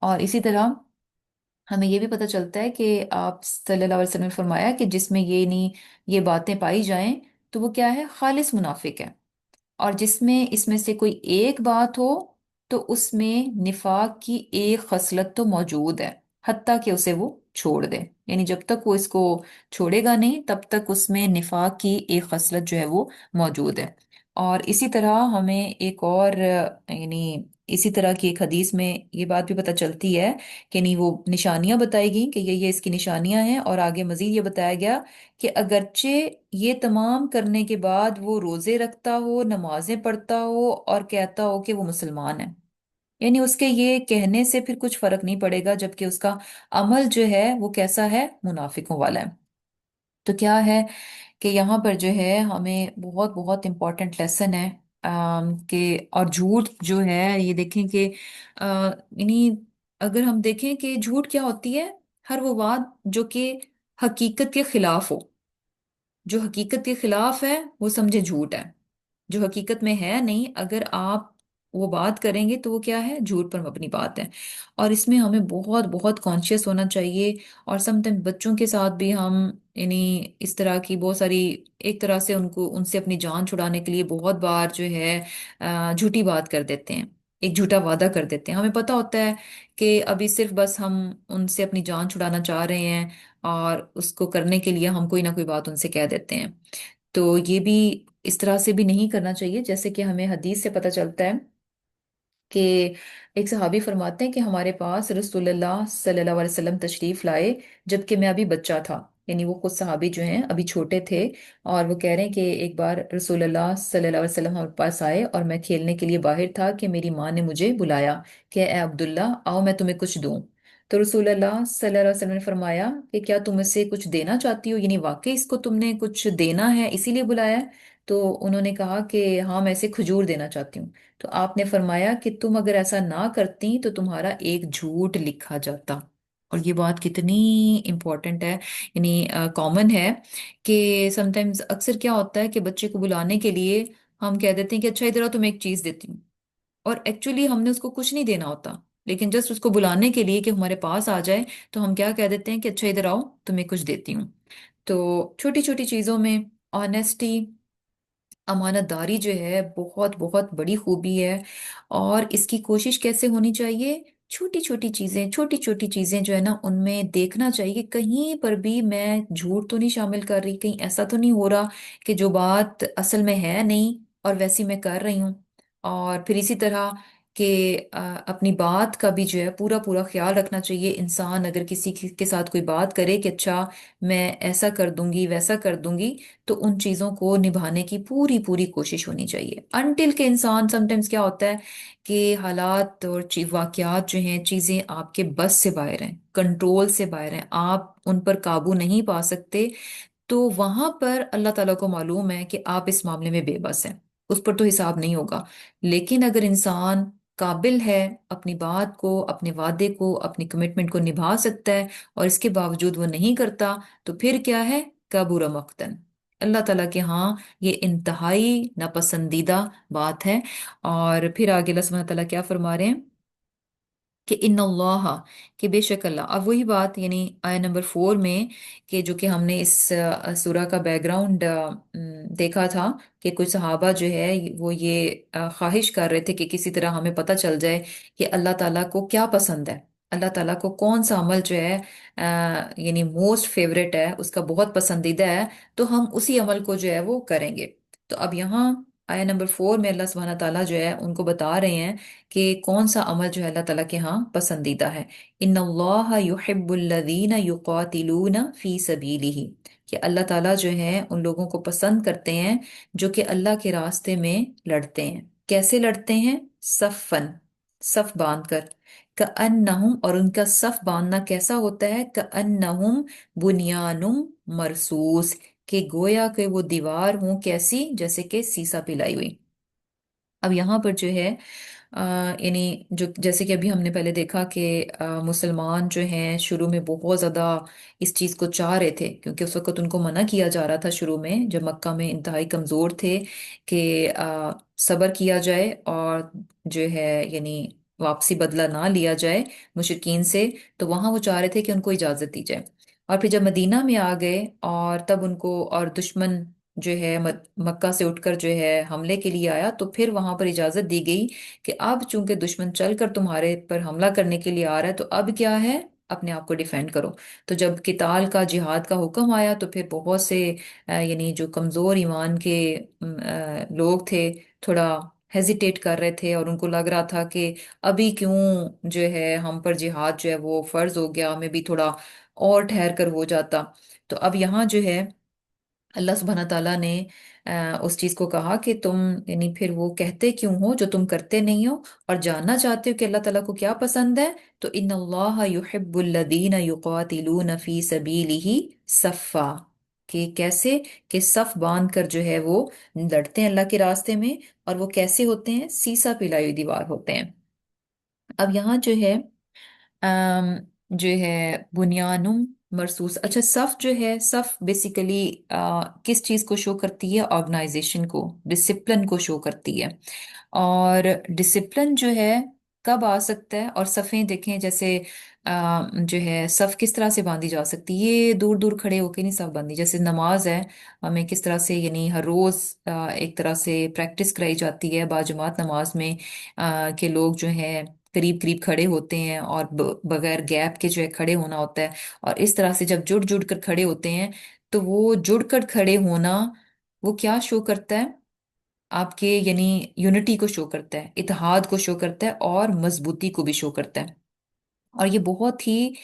اور اسی طرح ہمیں یہ بھی پتہ چلتا ہے کہ آپ صلی اللہ علیہ وسلم نے فرمایا کہ جس میں یہ نہیں یہ باتیں پائی جائیں تو وہ کیا ہے؟ خالص منافق ہے، اور جس میں اس میں سے کوئی ایک بات ہو تو اس میں نفاق کی ایک خصلت تو موجود ہے، حتیٰ کہ اسے وہ چھوڑ دے، یعنی جب تک وہ اس کو چھوڑے گا نہیں تب تک اس میں نفاق کی ایک خصلت جو ہے وہ موجود ہے۔ اور اسی طرح ہمیں ایک اور یعنی اسی طرح کی ایک حدیث میں یہ بات بھی پتہ چلتی ہے کہ نہیں وہ نشانیاں بتائی گئیں کہ یہ اس کی نشانیاں ہیں، اور آگے مزید یہ بتایا گیا کہ اگرچہ یہ تمام کرنے کے بعد وہ روزے رکھتا ہو، نمازیں پڑھتا ہو اور کہتا ہو کہ وہ مسلمان ہے، यानी उसके ये कहने से फिर कुछ फर्क नहीं पड़ेगा, जबकि उसका अमल जो है वो कैसा है, मुनाफिकों वाला है। तो क्या है कि यहाँ पर जो है हमें बहुत बहुत इम्पोर्टेंट लेसन है कि, और झूठ जो है ये देखें कि यानी अगर हम देखें कि झूठ क्या होती है, हर वो बात जो कि हकीकत के खिलाफ हो। जो हकीकत के खिलाफ है वो समझे झूठ है। जो हकीकत में है नहीं, अगर आप वो बात करेंगे तो वो क्या है, झूठ पर मबनी बात है। और इसमें हमें बहुत बहुत कॉन्शियस होना चाहिए। और समटाइम बच्चों के साथ भी हम यानी इस तरह की बहुत सारी, एक तरह से उनको उनसे अपनी जान छुड़ाने के लिए बहुत बार जो है झूठी बात कर देते हैं, एक झूठा वादा कर देते हैं। हमें पता होता है कि अभी सिर्फ बस हम उनसे अपनी जान छुड़ाना चाह रहे हैं, और उसको करने के लिए हम कोई ना कोई बात उनसे कह देते हैं। तो ये भी इस तरह से भी नहीं करना चाहिए। जैसे कि हमें हदीस से पता चलता है कि एक सहाबी फरमाते हैं कि हमारे पास रसूलुल्लाह सल्लल्लाहु अलैहि वसल्लम तशरीफ लाए जबकि मैं अभी बच्चा था। यानी वो खुद सहाबी जो हैं अभी छोटे थे, और वो कह रहे हैं कि एक बार रसूलुल्लाह सल्लल्लाहु अलैहि वसल्लम हमारे पास आए और मैं खेलने के लिए बाहर था कि मेरी माँ ने मुझे बुलाया कि ए अब्दुल्ला आओ मैं तुम्हें कुछ दूं। तो रसूलुल्लाह सल्लल्लाहु अलैहि वसल्लम ने फरमाया कि क्या तुम इससे कुछ देना चाहती हो, यानी वाकई इसको तुमने कुछ देना है इसीलिए बुलाया है। तो उन्होंने कहा कि हाँ मैं इसे खजूर देना चाहती हूँ। तो आपने फरमाया कि तुम अगर ऐसा ना करती तो तुम्हारा एक झूठ लिखा जाता। और ये बात कितनी इम्पोर्टेंट है, यानी कॉमन है कि समटाइम्स अक्सर क्या होता है कि बच्चे को बुलाने के लिए हम कह देते हैं कि अच्छा इधर आओ तुम्हें एक चीज देती हूँ, और एक्चुअली हमने उसको कुछ नहीं देना होता। लेकिन जस्ट उसको बुलाने के लिए कि हमारे पास आ जाए, तो हम क्या कह देते हैं कि अच्छा इधर आओ तुम्हें कुछ देती हूँ। तो छोटी छोटी चीजों में ऑनेस्टी, अमानतदारी जो है बहुत बहुत बड़ी खूबी है। और इसकी कोशिश कैसे होनी चाहिए, छोटी छोटी चीजें जो है ना उनमें देखना चाहिए कहीं पर भी मैं झूठ तो नहीं शामिल कर रही, कहीं ऐसा तो नहीं हो रहा कि जो बात असल में है नहीं और वैसी मैं कर रही हूँ। और फिर इसी तरह कि अपनी बात का भी जो है पूरा पूरा ख्याल रखना चाहिए। इंसान अगर किसी के साथ कोई बात करे कि अच्छा मैं ऐसा कर दूंगी वैसा कर दूंगी, तो उन चीजों को निभाने की पूरी पूरी कोशिश होनी चाहिए। अनटिल के इंसान समटाइम्स क्या होता है कि हालात और वाकयात जो हैं, चीजें आपके बस से बाहर हैं, कंट्रोल से बाहर हैं, आप उन पर काबू नहीं पा सकते। तो वहां पर अल्लाह ताला को मालूम है कि आप इस मामले में बेबस हैं, उस पर तो हिसाब नहीं होगा। लेकिन अगर इंसान काबिल है, अपनी बात को, अपने वादे को, अपनी कमिटमेंट को निभा सकता है, और इसके बावजूद वो नहीं करता, तो फिर क्या है, कबूर मक्तन, अल्लाह ताला के यहाँ ये इंतहाई नापसंदीदा बात है। और फिर आगे अल्लाह सुब्हानहू व तआला क्या फरमा रहे हैं कि इन्नल्लाह, कि बेशक अल्लाह। अब वही बात यानी आया नंबर 4 में, कि जो कि हमने इस सूरा का बैकग्राउंड देखा था कि कुछ सहाबा जो है वो ये ख्वाहिश कर रहे थे कि किसी तरह हमें पता चल जाए कि अल्लाह ताला को क्या पसंद है, अल्लाह ताला को कौन सा अमल जो है यानी मोस्ट फेवरेट है, उसका बहुत पसंदीदा है, तो हम उसी अमल को जो है वो करेंगे। तो अब यहाँ आया नंबर 4 में अल्लाह सुब्हानहू ताला जो है उनको बता रहे हैं कि कौन सा अमल जो है अल्लाह ताला के यहाँ पसंदीदा है। इन्नल्लाह युहिब्बुल्लज़ीना युक़ातिलूना फी सबीलिही, कि अल्लाह ताला जो है उन लोगों को पसंद करते हैं जो कि अल्लाह के रास्ते में लड़ते हैं। कैसे लड़ते हैं, सफ़न, सफ बांध कर, कअन्नहुम, और उनका सफ बांधना कैसा होता है, कअन्नहुम बुनियानुम मरसूस, कि गोया के वो दीवार हूं कैसी, जैसे कि सीसा पिलाई हुई। अब यहाँ पर जो है यानी जो जैसे कि अभी हमने पहले देखा कि मुसलमान जो हैं शुरू में बहुत ज़्यादा इस चीज़ को चाह रहे थे, क्योंकि उस वक्त उनको मना किया जा रहा था शुरू में जब मक्का में इंतहाई कमज़ोर थे कि सब्र किया जाए और जो है यानी वापसी बदला ना लिया जाए मुशरिकीन से। तो वहाँ वो चाह रहे थे कि उनको इजाज़त दी जाए। और फिर जब मदीना में आ गए और तब उनको, और दुश्मन जो है मक्का से उठकर जो है हमले के लिए आया, तो फिर वहां पर इजाजत दी गई कि अब चूंकि दुश्मन चलकर तुम्हारे पर हमला करने के लिए आ रहा है, तो अब क्या है, अपने आप को डिफेंड करो। तो जब किताल का, जिहाद का हुक्म आया, तो फिर बहुत से यानी जो कमजोर ईमान के लोग थे, थोड़ा हेजिटेट कर रहे थे, और उनको लग रहा था कि अभी क्यों जो है हम पर जिहाद जो है वो फर्ज हो गया, हमें भी थोड़ा और ठहर कर हो जाता। तो अब यहाँ जो है अल्लाह सुब्हाना ताला ने उस चीज को कहा कि तुम यानी फिर वो कहते क्यों हो जो तुम करते नहीं हो, और जानना चाहते हो कि अल्लाह ताला को क्या पसंद है, तो इन्नल्लाह युहिब्बुल लदीना युकातिलून फी सबीलिही सफ़ा, कि कैसे, कि सफ बांध कर जो है वो लड़ते हैं अल्लाह के रास्ते में, और वो कैसे होते हैं, सीसा पिलाई हुई दीवार होते हैं। अब यहाँ जो है जो है बुनियानुम मरसूस, अच्छा सफ जो है, सफ बेसिकली किस चीज को शो करती है, ऑर्गेनाइजेशन को, डिसिप्लिन को शो करती है। और डिसिप्लिन जो है कब आ सकता है, और सफ़ें देखें जैसे जो है सफ़ किस तरह से बांधी जा सकती है, ये दूर दूर खड़े होके नहीं सफ़ बांधी, जैसे नमाज है, हमें किस तरह से यानी हर रोज़ एक तरह से प्रैक्टिस कराई जाती है बाजमात नमाज में, कि लोग जो है करीब करीब खड़े होते हैं और बगैर गैप के जो है खड़े होना होता है, और इस तरह से जब जुड़ जुड़ कर खड़े होते हैं, तो वो जुड़ कर खड़े होना वो क्या शो करता है, आपके यानी यूनिटी को शो करता है, इत्तेहाद को शो करता है, और मजबूती को भी शो करता है। और ये बहुत ही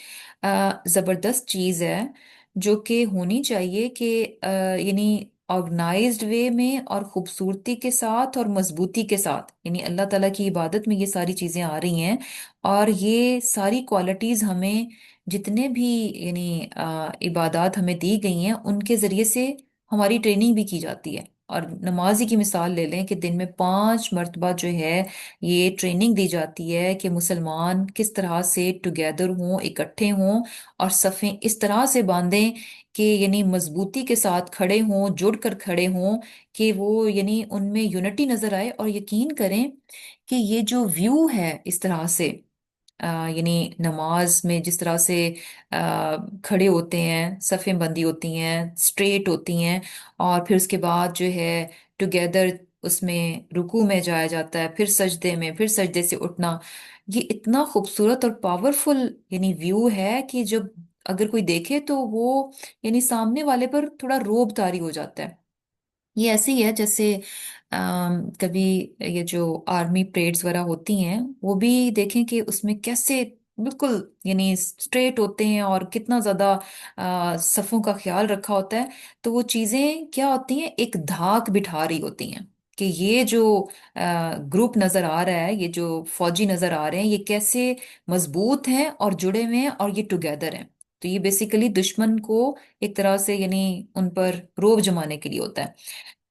जबरदस्त चीज है जो कि होनी चाहिए कि यानी ऑर्गेनाइज्ड वे में और खूबसूरती के साथ और मजबूती के साथ, यानी अल्लाह ताला की इबादत में ये सारी चीजें आ रही हैं, और ये सारी क्वालिटीज हमें जितने भी यानी इबादत हमें दी गई हैं उनके जरिए से हमारी ट्रेनिंग भी की जाती है। और नमाज ही की मिसाल ले लें कि दिन में 5 मर्तबा जो है ये ट्रेनिंग दी जाती है कि मुसलमान किस तरह से टुगेदर हों, इकट्ठे हों, और सफ़ें इस तरह से बांधें कि यानी मजबूती के साथ खड़े हों, जुड़कर खड़े हों, कि वो यानी उनमें यूनिटी नजर आए। और यकीन करें कि ये जो व्यू है इस तरह से यानी नमाज में जिस तरह से खड़े होते हैं, सफ़ें बंदी होती हैं, स्ट्रेट होती हैं, और फिर उसके बाद जो है टुगेदर उसमें रुकू में जाया जाता है, फिर सजदे में, फिर सजदे से उठना, ये इतना खूबसूरत और पावरफुल यानी व्यू है कि जब अगर कोई देखे तो वो यानी सामने वाले पर थोड़ा रोब तारी हो जाता है। ये ऐसे ही है जैसे कभी ये जो आर्मी परेड्स वगैरह होती हैं वो भी देखें कि उसमें कैसे बिल्कुल यानी स्ट्रेट होते हैं, और कितना ज्यादा सफों का ख्याल रखा होता है। तो वो चीजें क्या होती हैं, एक धाक बिठा रही होती हैं कि ये जो ग्रुप नजर आ रहा है, ये जो फौजी नजर आ रहे हैं, ये कैसे मजबूत हैं और जुड़े हुए हैं और ये टुगेदर हैं। तो ये बेसिकली दुश्मन को एक तरह से यानी उन पर रोब जमाने के लिए होता है।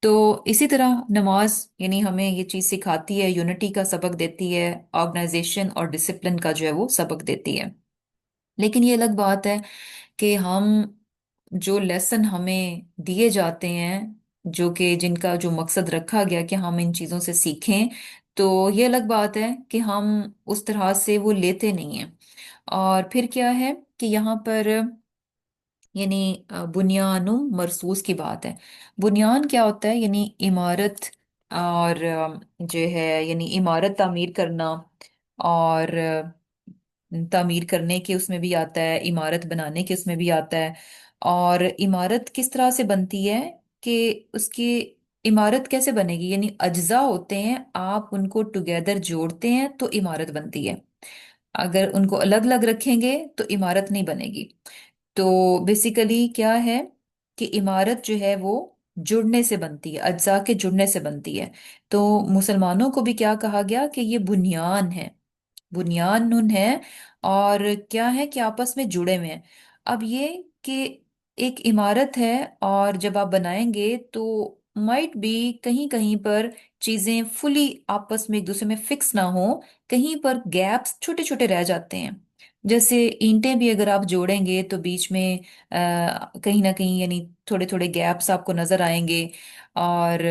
तो इसी तरह नमाज यानी हमें ये चीज सिखाती है, यूनिटी का सबक देती है, ऑर्गेनाइजेशन और डिसिप्लिन का जो है वो सबक देती है। लेकिन ये अलग बात है कि हम जो लेसन हमें दिए जाते हैं, जो कि जिनका जो मकसद रखा गया कि हम इन चीजों से सीखें, तो ये अलग बात है कि हम उस तरह से वो लेते नहीं हैं। और फिर क्या है कि यहाँ पर यानी बुनियानुम मरसूस की बात है। बुनियान क्या होता है, यानी इमारत, और जो है यानी इमारत तामीर करना, और तामीर करने के उसमें भी आता है, इमारत बनाने के उसमें भी आता है। और इमारत किस तरह से बनती है कि उसकी इमारत कैसे बनेगी, यानी अज्जा होते हैं, आप उनको टुगेदर जोड़ते हैं तो इमारत बनती है। अगर उनको अलग अलग रखेंगे तो इमारत नहीं बनेगी। तो बेसिकली क्या है कि इमारत जो है वो जुड़ने से बनती है, अज्जा के जुड़ने से बनती है। तो मुसलमानों को भी क्या कहा गया कि ये बुनियान है, बुनियान नुन है, और क्या है कि आपस में जुड़े हुए हैं। अब ये कि एक इमारत है, और जब आप बनाएंगे तो माइट बी कहीं कहीं पर चीजें फुली आपस में एक दूसरे में फिक्स ना हो, कहीं पर गैप्स छोटे छोटे रह जाते हैं। जैसे ईंटें भी अगर आप जोड़ेंगे तो बीच में कहीं ना कहीं यानी थोड़े थोड़े गैप्स आपको नजर आएंगे। और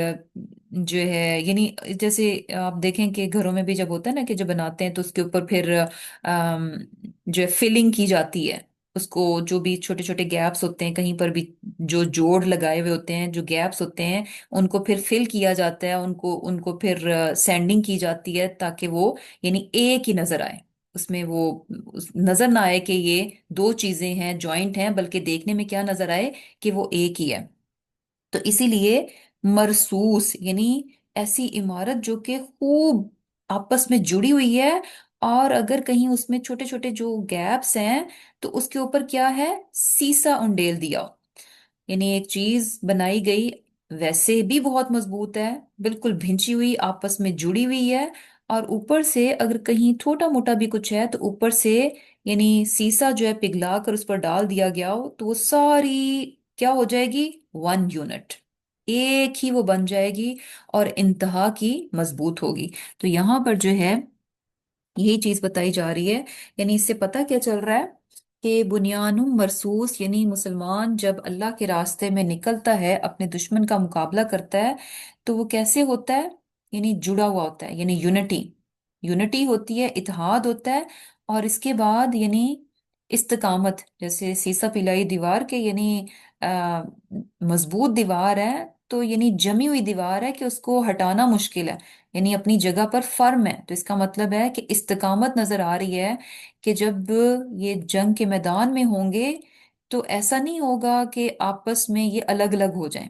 जो है यानी जैसे आप देखें कि घरों में भी जब होता है ना कि जब बनाते हैं तो उसके ऊपर फिर जो है फिलिंग की जाती है, उसको जो भी छोटे छोटे गैप्स होते हैं कहीं पर भी, जो जोड़ लगाए हुए होते हैं, जो गैप्स होते हैं, उनको फिर फिल किया जाता है, उनको उनको फिर सैंडिंग की जाती है ताकि वो यानी एक ही नजर आए, उसमें वो नजर ना आए कि ये दो चीजें हैं, जॉइंट हैं, बल्कि देखने में क्या नजर आए कि वो एक ही है। तो इसीलिए मरसूस यानी ऐसी इमारत जो कि खूब आपस में जुड़ी हुई है, और अगर कहीं उसमें छोटे छोटे जो गैप्स हैं तो उसके ऊपर क्या है, सीसा उंडेल दिया, यानी एक चीज बनाई गई, वैसे भी बहुत मजबूत है, बिल्कुल भिंची हुई, आपस में जुड़ी हुई है। और ऊपर से अगर कहीं छोटा मोटा भी कुछ है तो ऊपर से यानी सीसा जो है पिघला कर उस पर डाल दिया गया हो तो वो सारी क्या हो जाएगी, 1 यूनिट, एक ही वो बन जाएगी और इंतहा की मजबूत होगी। तो यहाँ पर जो है यही चीज बताई जा रही है। यानी इससे पता क्या चल रहा है कि बुनियानुम मरसूस, यानी मुसलमान जब अल्लाह के रास्ते में निकलता है, अपने दुश्मन का मुकाबला करता है, तो वो कैसे होता है, यानी जुड़ा हुआ होता है, यानी यूनिटी, यूनिटी होती है, इत्तेहाद होता है। और इसके बाद यानी इस्तिकामत, जैसे सीसा पिलाई दीवार के यानी आ, मजबूत दीवार है, तो यानी जमी हुई दीवार है कि उसको हटाना मुश्किल है, यानी अपनी जगह पर फर्म है। तो इसका मतलब है कि इस्तिकामत नजर आ रही है कि जब ये जंग के मैदान में होंगे तो ऐसा नहीं होगा कि आपस में ये अलग अलग हो जाएं,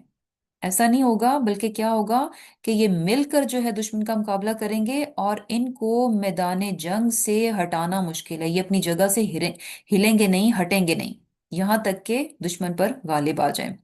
ऐसा नहीं होगा, बल्कि क्या होगा कि ये मिलकर जो है दुश्मन का मुकाबला करेंगे और इनको मैदान जंग से हटाना मुश्किल है, ये अपनी जगह से हिलेंगे नहीं, हटेंगे नहीं, यहां तक के दुश्मन पर गालिब आ जाएं।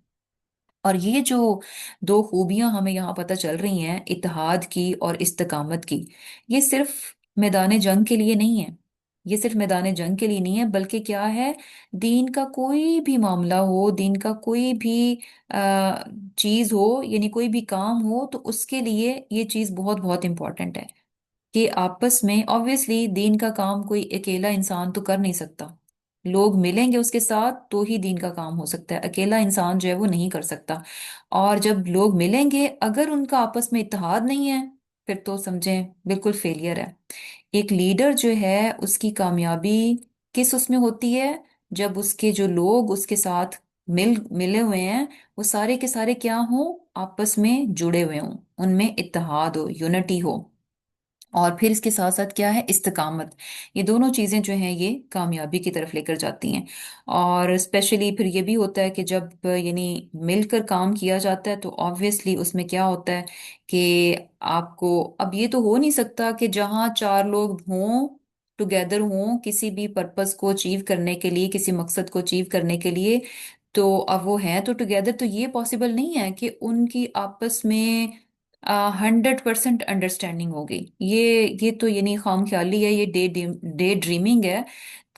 और ये जो दो खूबियां हमें यहाँ पता चल रही हैं, इत्तेहाद की और इस्तिकामत की, ये सिर्फ मैदान जंग के लिए नहीं है, ये सिर्फ मैदान जंग के लिए नहीं है, बल्कि क्या है, दीन का कोई भी मामला हो, दीन का कोई भी आ, चीज हो, यानी कोई भी काम हो, तो उसके लिए ये चीज बहुत बहुत इंपॉर्टेंट है कि आपस में ऑब्वियसली दीन का काम कोई अकेला इंसान तो कर नहीं सकता, लोग मिलेंगे उसके साथ तो ही दीन का काम हो सकता है, अकेला इंसान जो है वो नहीं कर सकता। और जब लोग मिलेंगे अगर उनका आपस में इत्तेहाद नहीं है, फिर तो समझें बिल्कुल फेलियर है। एक लीडर जो है उसकी कामयाबी किस उसमें होती है, जब उसके जो लोग उसके साथ मिले हुए हैं वो सारे के सारे क्या हों, आपस में जुड़े हुए हों, उनमें इत्तेहाद हो, यूनिटी हो। और फिर इसके साथ साथ क्या है, इस्तिकामत, ये दोनों चीजें जो हैं ये कामयाबी की तरफ लेकर जाती हैं। और स्पेशली फिर ये भी होता है कि जब यानी मिलकर काम किया जाता है तो ऑब्वियसली उसमें क्या होता है कि आपको अब ये तो हो नहीं सकता कि जहाँ चार लोग हों, टुगेदर हों किसी भी पर्पस को अचीव करने के लिए, किसी मकसद को अचीव करने के लिए, तो अब वो हैं तो टुगेदर, तो ये पॉसिबल नहीं है कि उनकी आपस में 100% अंडरस्टैंडिंग होगी। ये तो यानी खाम ख्याली है, ये डे ड्रीमिंग है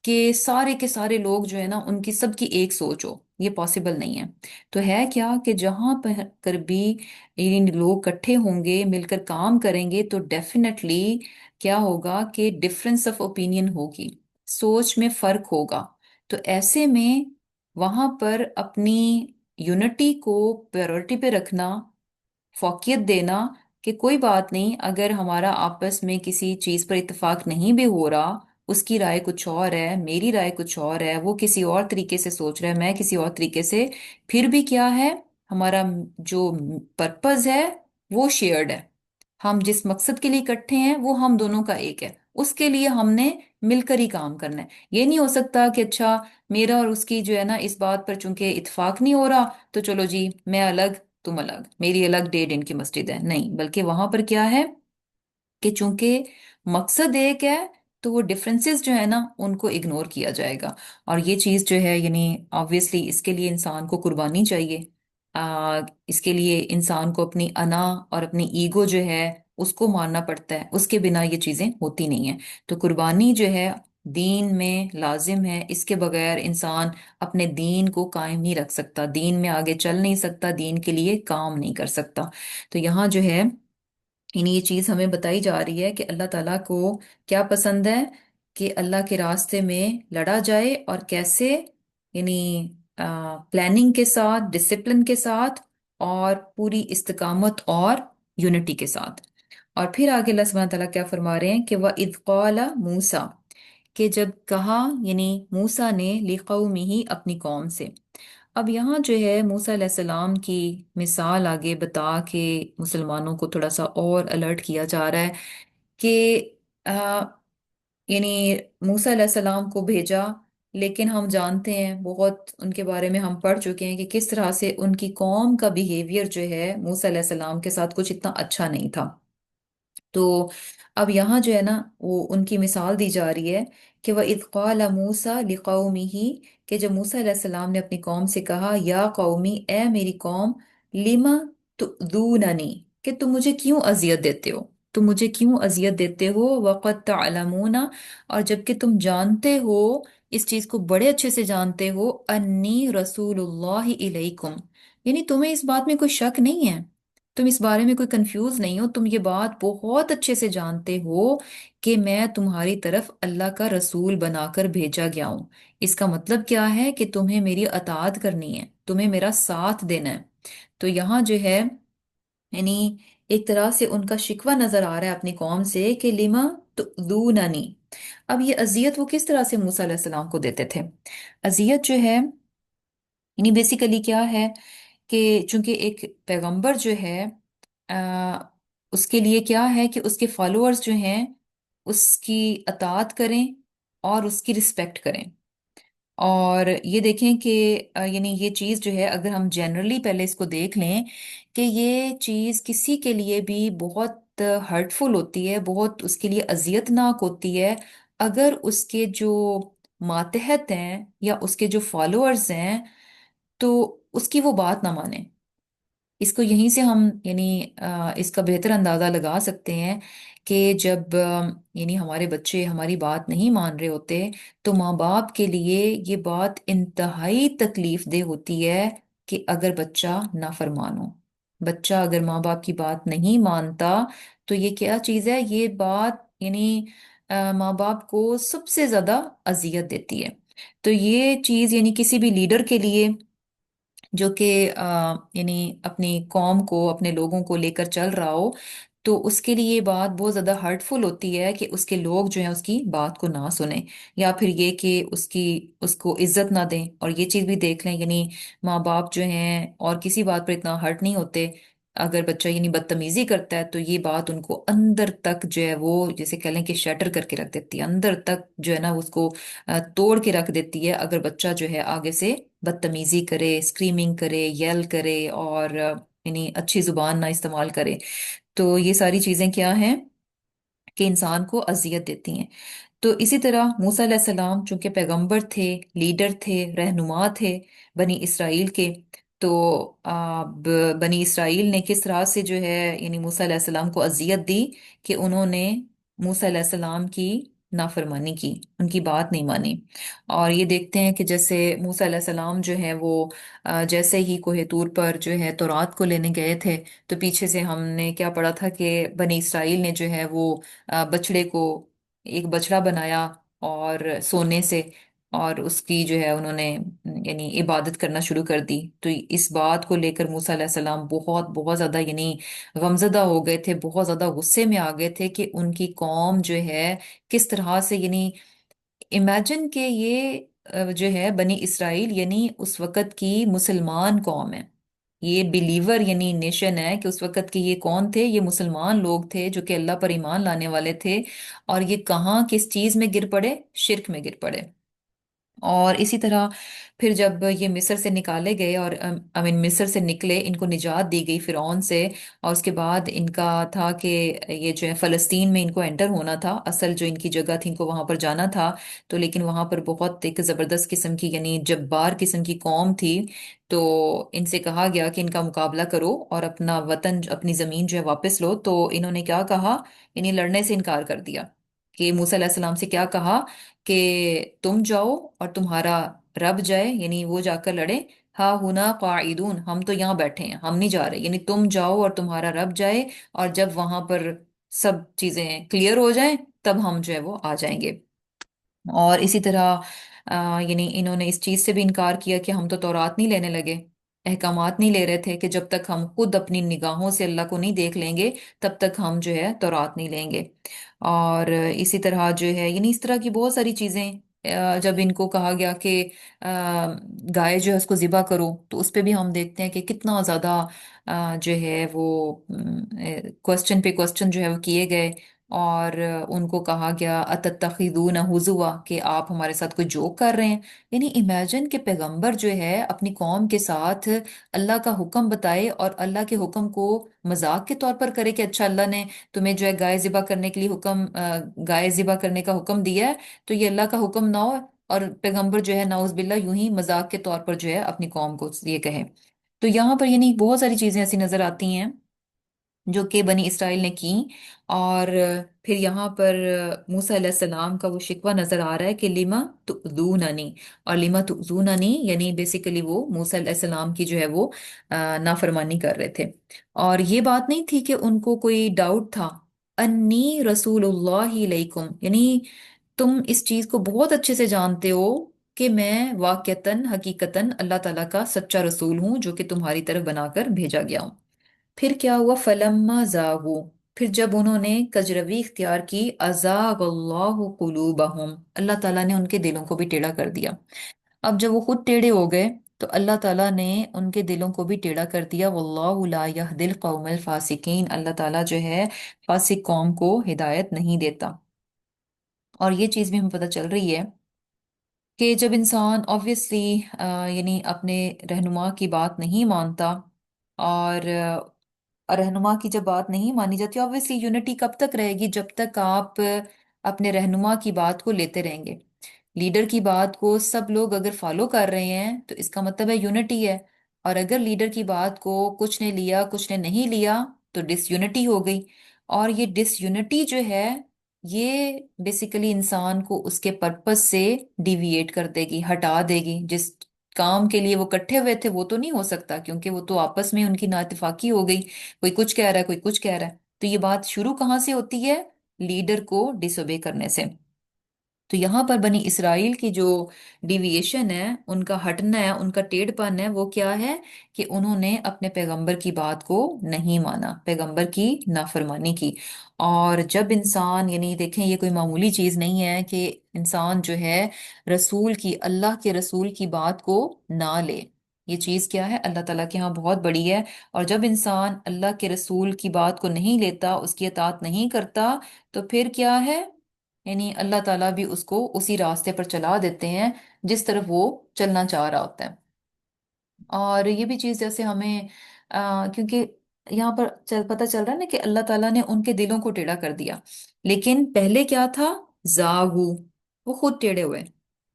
कि सारे के सारे लोग जो है ना उनकी सबकी एक सोच हो, ये पॉसिबल नहीं है। तो है क्या कि जहां पर कर भी इन लोग इकट्ठे होंगे, मिलकर काम करेंगे, तो डेफिनेटली क्या होगा कि डिफरेंस ऑफ ओपिनियन होगी, सोच में फर्क होगा। तो ऐसे में वहां पर अपनी यूनिटी को प्रायोरिटी पे रखना, फौकियत देना कि कोई बात नहीं, अगर हमारा आपस में किसी चीज पर इत्तेफाक नहीं भी हो रहा, उसकी राय कुछ और है, मेरी राय कुछ और है, वो किसी और तरीके से सोच रहा है, मैं किसी और तरीके से, फिर भी क्या है, हमारा जो पर्पस है वो शेयर्ड है, हम जिस मकसद के लिए इकट्ठे हैं वो हम दोनों का एक है, उसके लिए हमने मिलकर ही काम करना है। ये नहीं हो सकता कि अच्छा मेरा और उसकी जो है ना इस बात पर चूंकि इत्तेफाक नहीं हो रहा तो चलो जी मैं अलग तुम अलग, मेरी अलग 1.5 दिन की मस्जिद है, नहीं, बल्कि वहां पर क्या है कि चूंकि मकसद एक है तो वो डिफरेंसेस जो है ना उनको इग्नोर किया जाएगा। और ये चीज जो है यानी ऑब्वियसली इसके लिए इंसान को कुर्बानी चाहिए, इसके लिए इंसान को अपनी अना और अपनी ईगो जो है उसको मारना पड़ता है, उसके बिना ये चीजें होती नहीं है। तो कुर्बानी जो है दीन में लाजिम है, इसके बगैर इंसान अपने दीन को कायम नहीं रख सकता, दीन में आगे चल नहीं सकता, दीन के लिए काम नहीं कर सकता। तो यहाँ जो है यानी ये चीज हमें बताई जा रही है कि अल्लाह ताला को क्या पसंद है, कि अल्लाह के रास्ते में लड़ा जाए और कैसे, यानी प्लानिंग के साथ, डिसिप्लिन के साथ, और पूरी इस्तकामत और यूनिटी के साथ। और फिर आगे अल्लाह सुब्हानहू तआला क्या फरमा रहे हैं कि वह इज़ क़ाला मूसा, कि जब कहा, यानी मूसा ने लिक़ौमिही, अपनी कौम से। अब यहाँ जो है मूसा अलैहिस्सलाम की मिसाल आगे बता के मुसलमानों को थोड़ा सा और अलर्ट किया जा रहा है कि आ, यानी मूसा अलैहिस्सलाम को भेजा, लेकिन हम जानते हैं बहुत उनके बारे में हम पढ़ चुके हैं कि किस तरह से उनकी कौम का बिहेवियर जो है मूसा अलैहिस्सलाम के साथ कुछ इतना अच्छा नहीं था। तो अब यहाँ जो है ना वो उनकी मिसाल दी जा रही है कि वह इज़ क़ाला मूसा लिक़ौमिही, कि जब मूसा अलैहिस्सलाम ने अपनी कौम से कहा, या कौमी, ए मेरी कौम, लिमा तु'दूननी, कि तुम मुझे क्यों अजियत देते हो, तुम मुझे क्यों अजियत देते हो, वक़द तअलमूना, और जबकि तुम जानते हो, इस चीज को बड़े अच्छे से जानते हो, अन्नी रसूलुल्लाह इलैकुम, यानी तुम्हें इस बात में कोई शक नहीं है, तुम इस बारे में कोई कंफ्यूज नहीं हो, तुम ये बात बहुत अच्छे से जानते हो कि मैं तुम्हारी तरफ अल्लाह का रसूल बनाकर भेजा गया हूं। इसका मतलब क्या है कि तुम्हें मेरी अताअत करनी है, तुम्हें मेरा साथ देना है। तो यहाँ जो है, यानी एक तरह से उनका शिकवा नजर आ रहा है अपनी कौम से कि लिमा तु'दूननी। अब ये अजियत वो किस तरह से मूसा अलैहिस्सलाम को देते थे? अजियत जो है, यानी बेसिकली क्या है कि चूंकि एक पैगंबर जो है, आ, उसके लिए क्या है कि उसके फॉलोअर्स जो हैं उसकी अताअत करें और उसकी रिस्पेक्ट करें। और ये देखें कि यानी ये चीज़ जो है, अगर हम जनरली पहले इसको देख लें कि ये चीज़ किसी के लिए भी बहुत हर्टफुल होती है, बहुत उसके लिए अजियतनाक होती है, अगर उसके जो मातहत हैं या उसके जो फॉलोअर्स हैं तो उसकी वो बात ना माने। इसको यहीं से हम यानी इसका बेहतर अंदाजा लगा सकते हैं कि जब यानी हमारे बच्चे हमारी बात नहीं मान रहे होते, तो माँ बाप के लिए ये बात इंतहाई तकलीफ दे होती है कि अगर बच्चा नाफरमान हो, बच्चा अगर माँ बाप की बात नहीं मानता, तो ये क्या चीज़ है, ये बात यानी माँ बाप को सबसे ज्यादा अजियत देती है। तो ये चीज़ यानी किसी भी लीडर के लिए जो कि यानी अपनी कौम को, अपने लोगों को लेकर चल रहा हो, तो उसके लिए ये बात बहुत ज्यादा हर्टफुल होती है कि उसके लोग जो हैं उसकी बात को ना सुने, या फिर ये कि उसकी उसको इज्जत ना दें। और ये चीज भी देख लें, यानी माँ बाप जो हैं और किसी बात पर इतना हर्ट नहीं होते, अगर बच्चा यानी बदतमीजी करता है तो ये बात उनको अंदर तक जो है वो जैसे कह लें कि शटर करके रख देती है, अंदर तक जो है ना उसको तोड़ के रख देती है, अगर बच्चा जो है आगे से बदतमीजी करे, स्क्रीमिंग करे, येल करे, और यानी अच्छी जुबान ना इस्तेमाल करे। तो ये सारी चीजें क्या हैं कि इंसान को अजियत देती हैं। तो इसी तरह मूसा अलैहिस्सलाम चूंकि पैगंबर थे, लीडर थे, रहनुमा थे बनी इसराइल के, तो बनी इसराइल ने किस तरह से जो है यानी मूसा अलैहिस्सलाम को अजियत दी कि उन्होंने मूसा अलैहिस्सलाम की नाफरमानी की, उनकी बात नहीं मानी। और ये देखते हैं कि जैसे मूसा अलैहिस्सलाम जो है वो जैसे ही कोहे तूर पर जो है तौरात को लेने गए थे, तो पीछे से हमने क्या पढ़ा था कि बनी इसराइल ने जो है वो बछड़े को, एक बछड़ा बनाया और सोने से, और उसकी जो है उन्होंने यानी इबादत करना शुरू कर दी। तो इस बात को लेकर मूसा अलैहिस्सलाम बहुत बहुत ज्यादा यानी गमजदा हो गए थे, बहुत ज्यादा गुस्से में आ गए थे कि उनकी कौम जो है किस तरह से, यानी इमेजिन के ये जो है बनी इसराइल यानी उस वक़्त की मुसलमान कौम है, ये बिलीवर यानी नेशन है, कि उस वक़्त के ये कौन थे, ये मुसलमान लोग थे जो कि अल्लाह पर ईमान लाने वाले थे। और ये कहाँ किस चीज में गिर पड़े, शिर्क में गिर पड़े। और इसी तरह फिर जब ये मिस्र से निकाले गए, और आई मीन मिस्र से निकले, इनको निजात दी गई फिरौन से, और उसके बाद इनका था कि ये जो है फ़लस्तीन में इनको एंटर होना था, असल जो इनकी जगह थी इनको वहां पर जाना था। तो लेकिन वहां पर बहुत एक जबरदस्त किस्म की यानी जब्बार किस्म की कौम थी, तो इनसे कहा गया कि इनका मुकाबला करो और अपना वतन, अपनी जमीन जो है वापस लो। तो इन्होंने क्या कहा, इन्हें लड़ने से इनकार कर दिया। कि मूसा अलैहिस्सलाम से क्या कहा कि तुम जाओ और तुम्हारा रब जाए, यानी वो जाकर लड़े, हा हुना काइदून, हम तो यहाँ बैठे हैं, हम नहीं जा रहे, यानी तुम जाओ और तुम्हारा रब जाए, और जब वहां पर सब चीजें क्लियर हो जाएं तब हम जो है वो आ जाएंगे। और इसी तरह यानी इन्होंने इस चीज से भी इनकार किया कि हम तो तौरात नहीं लेने लगे, अहकामात नहीं ले रहे थे, कि जब तक हम खुद अपनी निगाहों से अल्लाह को नहीं देख लेंगे तब तक हम जो है तौरात नहीं लेंगे। और इसी तरह जो है यानी इस तरह की बहुत सारी चीजें, जब इनको कहा गया कि गाय जो है उसको ज़िबा करो, तो उस पे भी हम देखते हैं कि कितना ज्यादा जो है वो क्वेश्चन पे क्वेश्चन जो है वो किए गए। और उनको कहा गया अतत्तखिदून हुजुआ, कि आप हमारे साथ कोई जोक कर रहे हैं। यानी इमेजिन के पैगंबर जो है अपनी कौम के साथ अल्लाह का हुक्म बताए और अल्लाह के हुक्म को मजाक के तौर पर करे कि अच्छा अल्लाह ने तुम्हें जो है गाय ज़िबा करने के लिए हुक्म, गाय ज़िबा करने का हुक्म दिया है, तो ये अल्लाह का हुक्म ना हो। और पैगंबर जो है नाउज बिल्ला यूं ही मजाक के तौर पर जो है अपनी कौम को ये कहे। तो यहाँ पर यानी बहुत सारी चीजें ऐसी नजर आती हैं जो कि बनी इसराइल ने की। और फिर यहाँ पर मूसा अलैहिस्सलाम का वो शिकवा नजर आ रहा है कि लिमा तुज़ूननी। और लिमा तुज़ूननी यानी बेसिकली वो मूसा अलैहिस्सलाम की जो है वो नाफरमानी कर रहे थे। और ये बात नहीं थी कि उनको कोई डाउट था। अन्नी रसूलुल्लाहि इलैकुम, यानी तुम इस चीज को बहुत अच्छे से जानते हो कि मैं वाकयतन हकीकतन अल्लाह ताला का सच्चा रसूल हूं जो कि तुम्हारी तरफ बनाकर भेजा गया हूं। फिर क्या हुआ, फलम्मा जागू, फिर जब उन्होंने कजरवी इख्तियार की, अज़ागल्लाहु कुलूबहुम, अल्लाह ताला ने उनके दिलों को भी टेढ़ा कर दिया। अब जब वो खुद टेढ़े हो गए तो अल्लाह ताला ने उनके दिलों को भी टेढ़ा कर दिया। वल्लाहु ला यहदिल कौमल फासिकीन, अल्लाह ताला जो है फासिक कौम को हिदायत नहीं देता। और ये चीज़ भी हमें पता चल रही है कि जब इंसान ऑब्वियसली यानी अपने रहनुमा की बात नहीं मानता, और रहनुमा की जब बात नहीं मानी जाती, ऑब्वियसली यूनिटी कब तक रहेगी, जब तक आप अपने रहनुमा की बात को लेते रहेंगे। लीडर की बात को सब लोग अगर फॉलो कर रहे हैं तो इसका मतलब है यूनिटी है। और अगर लीडर की बात को कुछ ने लिया कुछ ने नहीं लिया तो डिसयूनिटी हो गई। और ये डिसयूनिटी जो है ये बेसिकली इंसान को उसके पर्पस से डिविएट कर देगी, हटा देगी। जिस काम के लिए वो इकट्ठे हुए थे वो तो नहीं हो सकता, क्योंकि वो तो आपस में उनकी नाइतफाकी हो गई, कोई कुछ कह रहा है कोई कुछ कह रहा है। तो ये बात शुरू कहाँ से होती है, लीडर को डिसोबे करने से। तो यहाँ पर बनी इसराइल की जो डिविएशन है, उनका हटना है, उनका टेढ़पन है, वो क्या है कि उन्होंने अपने पैगंबर की बात को नहीं माना, पैगंबर की नाफरमानी की। और जब इंसान यानी देखें, ये कोई मामूली चीज नहीं है कि इंसान जो है रसूल की, अल्लाह के रसूल की बात को ना ले। ये चीज क्या है, अल्लाह ताला के यहाँ बहुत बड़ी है। और जब इंसान अल्लाह के रसूल की बात को नहीं लेता, उसकी अतात नहीं करता, तो फिर क्या है, यानी अल्लाह ताला भी उसको उसी रास्ते पर चला देते हैं जिस तरफ वो चलना चाह रहा होता है। और ये भी चीज जैसे हमें क्योंकि यहाँ पर पता चल रहा है ना कि अल्लाह ताला ने उनके दिलों को टेढ़ा कर दिया। लेकिन पहले क्या था, जागू, वो खुद टेढ़े हुए,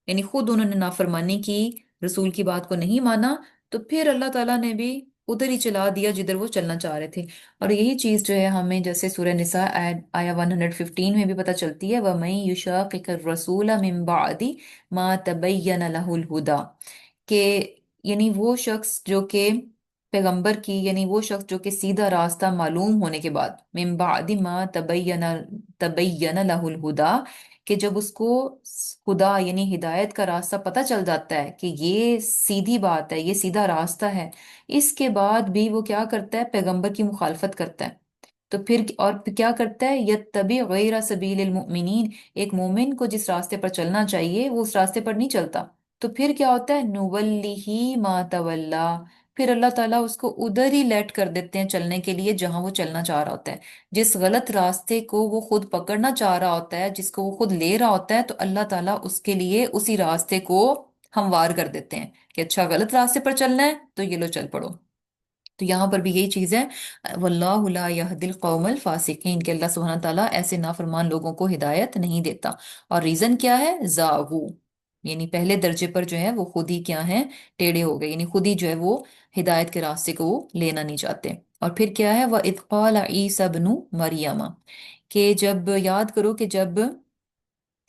यानी खुद उन्होंने नाफरमानी की, रसूल की बात को नहीं माना। तो फिर अल्लाह ताला ने भी उधर ही चला दिया जिधर वो चलना चाह रहे थे। और यही चीज जो है हमें जैसे सूरह निसा आया 115 में भी पता चलती है, वमन युशाकिक रसूल मिन बादी मा तबय्यन लहुल हुदा, कि यानी वो शख्स जो कि पैगंबर की, यानी वो शख्स जो कि सीधा रास्ता मालूम होने के बाद, मिन बादी मा तबय्यन लहुल हुदा, कि जब उसको खुदा यानी हिदायत का रास्ता पता चल जाता है कि ये सीधी बात है, ये सीधा रास्ता है, इसके बाद भी वो क्या करता है, पैगंबर की मुखालफत करता है। तो फिर और फिर क्या करता है, यत्तबि गैर सबीलिल मुमिनीन, एक मोमिन को जिस रास्ते पर चलना चाहिए वो उस रास्ते पर नहीं चलता। तो फिर क्या होता है, नुवल्लिही मा तवल्ला, फिर अल्लाह ताला उसको उधर ही लेट कर देते हैं चलने के लिए जहां वो चलना चाह रहा होता है। जिस गलत रास्ते को वो खुद पकड़ना चाह रहा होता है, जिसको वो खुद ले रहा होता है, तो अल्लाह ताला उसके लिए उसी रास्ते को हमवार कर देते हैं कि अच्छा गलत रास्ते पर चलना है तो ये लो चल पड़ो। तो यहाँ पर भी यही चीज है, वल्लाहु ला यहदिल कौमल फासिकीन, के अल्लाह सुब्हानहू तआला ऐसे नाफरमान लोगों को हिदायत नहीं देता। और रीजन क्या है, जागू, यानी पहले दर्जे पर जो है वो खुद ही क्या है, टेढ़े हो गए, यानी खुद ही जो है वो हिदायत के रास्ते को वो लेना नहीं चाहते। और फिर क्या है, वह इज़ क़ाल ईसा इब्नु मरियमा, कि जब याद करो कि जब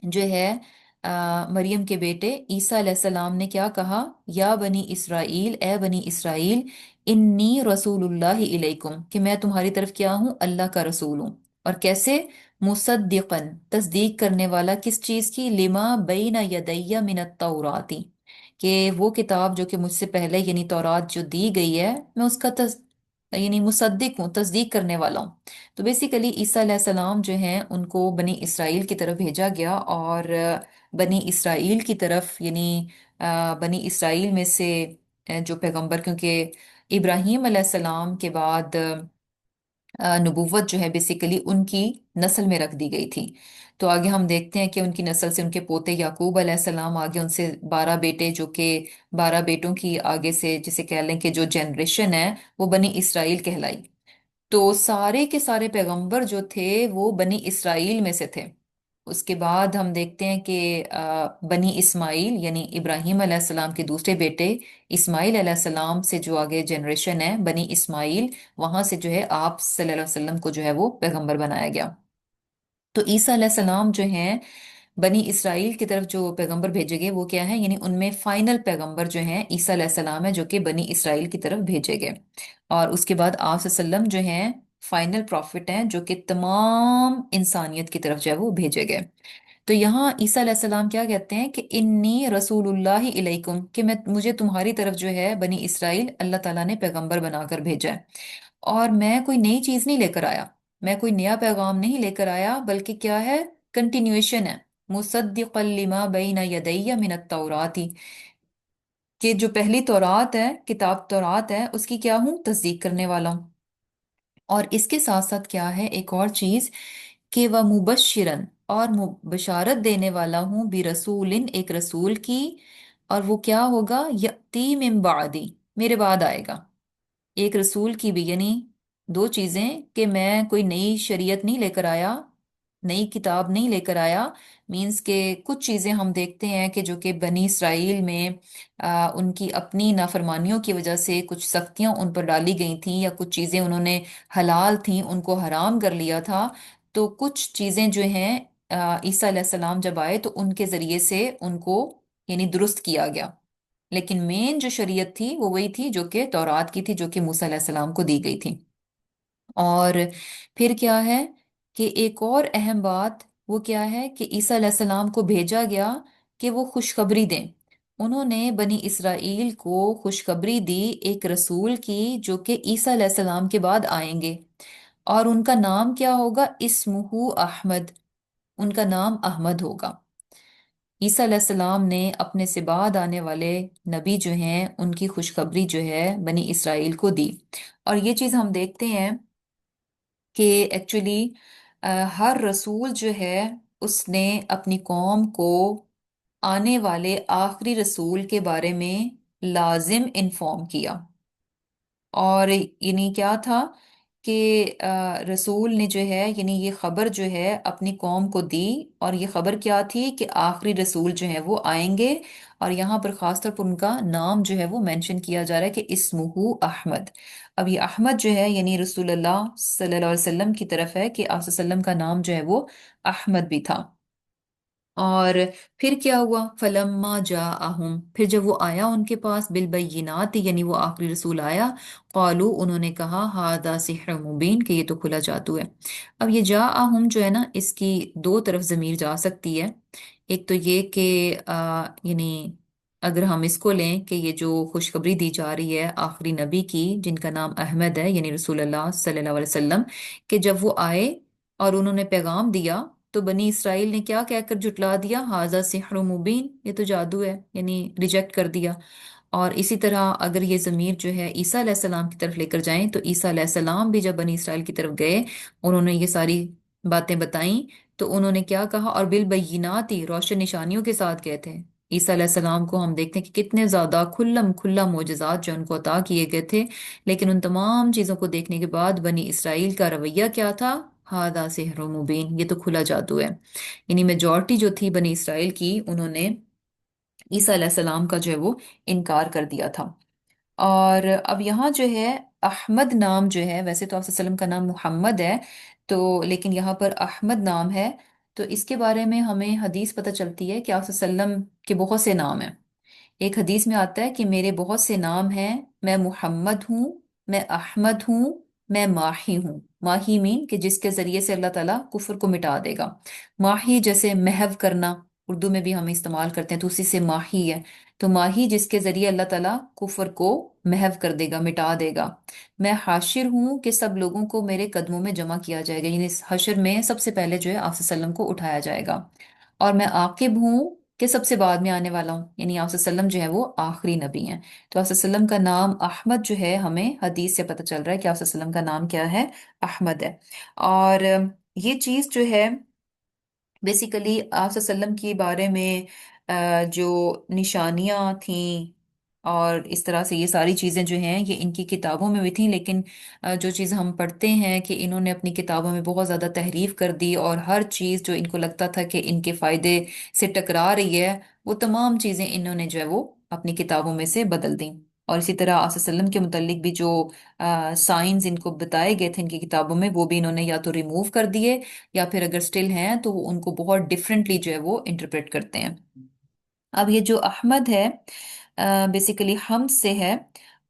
जो है मरियम के बेटे ईसा अलैहिस्सलाम ने क्या कहा, या बनी इसराइल, ए बनी इसराइल, इन्नी रसूलुल्लाहि इलैकुम, कि मैं तुम्हारी तरफ क्या हूँ, अल्लाह का रसूल हूँ। और कैसे, मुसद्दिकन, तस्दीक करने वाला, किस चीज की, लिमा बैना यदैया मिनत तौराती, कि वो किताब जो कि मुझसे पहले यानी तौरात जो दी गई है, मैं उसका यानी मुसद्दिक हूँ, तस्दीक करने वाला हूँ। तो बेसिकली ईसा अलैहिस्सलाम जो हैं उनको बनी इसराइल की तरफ भेजा गया। और बनी इसराइल की तरफ यानी बनी इसराइल में से जो पैगंबर, क्योंकि इब्राहीम अलैहिस्सलाम के बाद नबूवत जो है बेसिकली उनकी नस्ल में रख दी गई थी। तो आगे हम देखते हैं कि उनकी नस्ल से उनके पोते याकूब अलैहिस्सलाम, आगे उनसे 12 बेटे, जो कि 12 बेटों की आगे से जिसे कह लें कि जो जनरेशन है वो बनी इसराइल कहलाई। तो सारे के सारे पैगंबर जो थे वो बनी इसराइल में से थे। اس کے بعد ہم دیکھتے ہیں کہ بنی اسماعیل یعنی ابراہیم علیہ السلام کے دوسرے بیٹے اسماعیل علیہ السلام سے جو آگے جنریشن ہے بنی اسماعیل، وہاں سے جو ہے آپ صلی اللہ علیہ وسلم کو جو ہے وہ پیغمبر بنایا گیا۔ تو عیسیٰ علیہ السلام جو ہیں بنی اسرائیل کی طرف جو پیغمبر بھیجے گئے وہ کیا ہے، یعنی ان میں فائنل پیغمبر جو ہیں عیسیٰ علیہ السلام ہے جو کہ بنی اسرائیل کی طرف بھیجے گئے۔ اور اس کے بعد آپ صلی اللہ علیہ وسلم جو ہیں فائنل پروفٹ ہیں جو کہ تمام انسانیت کی طرف جو ہے وہ بھیجے گئے۔ تو یہاں عیسیٰ علیہ السلام کیا کہتے ہیں کہ انی رسول اللہ علیکم، کہ مجھے تمہاری طرف جو ہے بنی اسرائیل اللہ تعالیٰ نے پیغمبر بنا کر بھیجا ہے، اور میں کوئی نئی چیز نہیں لے کر آیا، میں کوئی نیا پیغام نہیں لے کر آیا، بلکہ کیا ہے، کنٹینیویشن ہے، مصدقا لما بین یدی من التورات، کہ جو پہلی تورات ہے، کتاب تورات ہے، اس کی کیا ہوں، تصدیق کرنے والا ہوں۔ اور اس کے ساتھ ساتھ کیا ہے ایک اور چیز، کہ وہ مبشرن، اور بشارت دینے والا ہوں برسول، ایک رسول کی، اور وہ کیا ہوگا، یأتی من بعدی، میرے بعد آئے گا، ایک رسول کی بھی، یعنی دو چیزیں، کہ میں کوئی نئی شریعت نہیں لے کر آیا، نئی کتاب نہیں لے کر آیا، مینس کہ کچھ چیزیں ہم دیکھتے ہیں کہ جو کہ بنی اسرائیل میں ان کی اپنی نافرمانیوں کی وجہ سے کچھ سختیاں ان پر ڈالی گئی تھیں، یا کچھ چیزیں انہوں نے حلال تھیں ان کو حرام کر لیا تھا، تو کچھ چیزیں جو ہیں عیسیٰ علیہ السلام جب آئے تو ان کے ذریعے سے ان کو یعنی درست کیا گیا، لیکن مین جو شریعت تھی وہ وہی تھی جو کہ تورات کی تھی، جو کہ موسیٰ علیہ السلام کو دی گئی تھی۔ اور پھر کیا ہے کہ ایک اور اہم بات وہ کیا ہے کہ عیسیٰ علیہ السلام کو بھیجا گیا کہ وہ خوشخبری دیں، انہوں نے بنی اسرائیل کو خوشخبری دی ایک رسول کی جو کہ عیسیٰ علیہ السلام کے بعد آئیں گے، اور ان کا نام کیا ہوگا، اسمہ احمد، ان کا نام احمد ہوگا۔ عیسیٰ علیہ السلام نے اپنے سے بعد آنے والے نبی جو ہیں ان کی خوشخبری جو ہے بنی اسرائیل کو دی۔ اور یہ چیز ہم دیکھتے ہیں کہ ایکچولی ہر رسول جو ہے اس نے اپنی قوم کو آنے والے آخری رسول کے بارے میں لازم انفارم کیا، اور یعنی کیا تھا کہ رسول نے جو ہے یعنی یہ خبر جو ہے اپنی قوم کو دی، اور یہ خبر کیا تھی کہ آخری رسول جو ہے وہ آئیں گے، اور یہاں پر خاص طور پر ان کا نام جو ہے وہ مینشن کیا جا رہا ہے کہ اسمہ احمد۔ اب یہ احمد جو ہے یعنی رسول اللہ صلی اللہ علیہ وسلم کی طرف ہے کہ آپ صلی اللہ علیہ وسلم کا نام جو ہے وہ احمد بھی تھا۔ اور پھر کیا ہوا، فلما جاءہم، پھر جب وہ آیا ان کے پاس بالبینات، یعنی وہ آخری رسول آیا، قالو، انہوں نے کہا، ھذا سحر مبین، کہ یہ تو کھلا جادو ہے۔ اب یہ جاءہم جو ہے نا، اس کی دو طرف ضمیر جا سکتی ہے، ایک تو یہ کہ یعنی اگر ہم اس کو لیں کہ یہ جو خوشخبری دی جا رہی ہے آخری نبی کی جن کا نام احمد ہے، یعنی رسول اللہ صلی اللہ علیہ وسلم، کہ جب وہ آئے اور انہوں نے پیغام دیا تو بنی اسرائیل نے کیا کہہ کر جھٹلا دیا، ھذا سحر مبین، یہ تو جادو ہے، یعنی ریجیکٹ کر دیا۔ اور اسی طرح اگر یہ ضمیر جو ہے عیسیٰ علیہ السلام کی طرف لے کر جائیں تو عیسیٰ علیہ السلام بھی جب بنی اسرائیل کی طرف گئے، انہوں نے یہ ساری باتیں بتائیں، تو انہوں نے کیا کہا، اور بالبینات ہی، روشن نشانیوں کے ساتھ گئے تھے۔ عیسیٰ علیہ السلام کو ہم دیکھتے ہیں کہ کتنے زیادہ کھلم کھلا معجزات جو ان کو عطا کیے گئے تھے، لیکن ان تمام چیزوں کو دیکھنے کے بعد بنی اسرائیل کا رویہ کیا تھا، ھذا سحر مبین، یہ تو کھلا جادو ہے، یعنی میجورٹی جو تھی بنی اسرائیل کی، انہوں نے عیسیٰ علیہ السلام کا جو ہے وہ انکار کر دیا تھا۔ اور اب یہاں جو ہے احمد نام جو ہے، ویسے تو آپ صلی اللہ علیہ وسلم کا نام محمد ہے، تو لیکن یہاں پر احمد نام ہے، تو اس کے بارے میں ہمیں حدیث پتہ چلتی ہے کہ آپ صلی اللہ علیہ وسلم کے بہت سے نام ہیں۔ ایک حدیث میں آتا ہے کہ میرے بہت سے نام ہیں، میں محمد ہوں، میں احمد ہوں، میں ماہی ہوں۔ ماہی مین کہ جس کے ذریعے سے اللہ تعالیٰ کفر کو مٹا دے گا۔ ماہی جیسے محو کرنا، اردو میں بھی ہم استعمال کرتے ہیں تو اسی سے ماہی ہے، تو ماہی جس کے ذریعے اللہ تعالیٰ کفر کو محو کر دے گا، مٹا دے گا۔ میں حاشر ہوں کہ سب لوگوں کو میرے قدموں میں جمع کیا جائے گا، یعنی اس حشر میں سب سے پہلے جو ہے آپ صلی اللہ علیہ وسلم کو اٹھایا جائے گا۔ اور میں عاقب ہوں کہ سب سے بعد میں آنے والا ہوں، یعنی آپ صلی اللہ علیہ وسلم جو ہے وہ آخری نبی ہیں۔ تو آپ صلی اللہ علیہ وسلم کا نام احمد جو ہے ہمیں حدیث سے پتہ چل رہا ہے کہ آپ صلی اللہ علیہ وسلم کا نام کیا ہے، احمد ہے۔ اور یہ چیز جو ہے بیسیکلی آپ صلی اللہ علیہ وسلم کے بارے میں جو نشانیاں تھیں اور اس طرح سے یہ ساری چیزیں جو ہیں یہ ان کی کتابوں میں بھی تھیں، لیکن جو چیز ہم پڑھتے ہیں کہ انہوں نے اپنی کتابوں میں بہت زیادہ تحریف کر دی، اور ہر چیز جو ان کو لگتا تھا کہ ان کے فائدے سے ٹکرا رہی ہے، وہ تمام چیزیں انہوں نے جو ہے وہ اپنی کتابوں میں سے بدل دیں۔ اور اسی طرح آپ صلی اللہ علیہ وسلم کے متعلق بھی جو سائنس ان کو بتائے گئے تھے ان کی کتابوں میں، وہ بھی انہوں نے یا تو ریموو کر دیے، یا پھر اگر سٹل ہیں تو وہ ان کو بہت ڈفرینٹلی جو ہے وہ انٹرپریٹ کرتے ہیں۔ اب یہ جو احمد ہے بیسیکلی حمد سے ہے،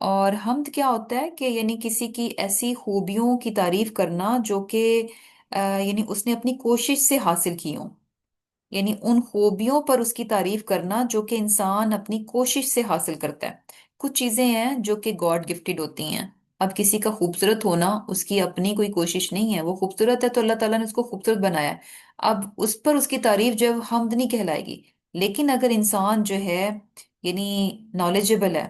اور حمد کیا ہوتا ہے کہ یعنی کسی کی ایسی خوبیوں کی تعریف کرنا جو کہ یعنی اس نے اپنی کوشش سے حاصل کی ہوں، یعنی ان خوبیوں پر اس کی تعریف کرنا جو کہ انسان اپنی کوشش سے حاصل کرتا ہے۔ کچھ چیزیں ہیں جو کہ گاڈ گفٹیڈ ہوتی ہیں۔ اب کسی کا خوبصورت ہونا اس کی اپنی کوئی کوشش نہیں ہے، وہ خوبصورت ہے تو اللہ تعالیٰ نے اس کو خوبصورت بنایا ہے، اب اس پر اس کی تعریف جو ہے وہ حمد نہیں کہلائے گی۔ لیکن اگر انسان جو ہے یعنی نالجبل ہے،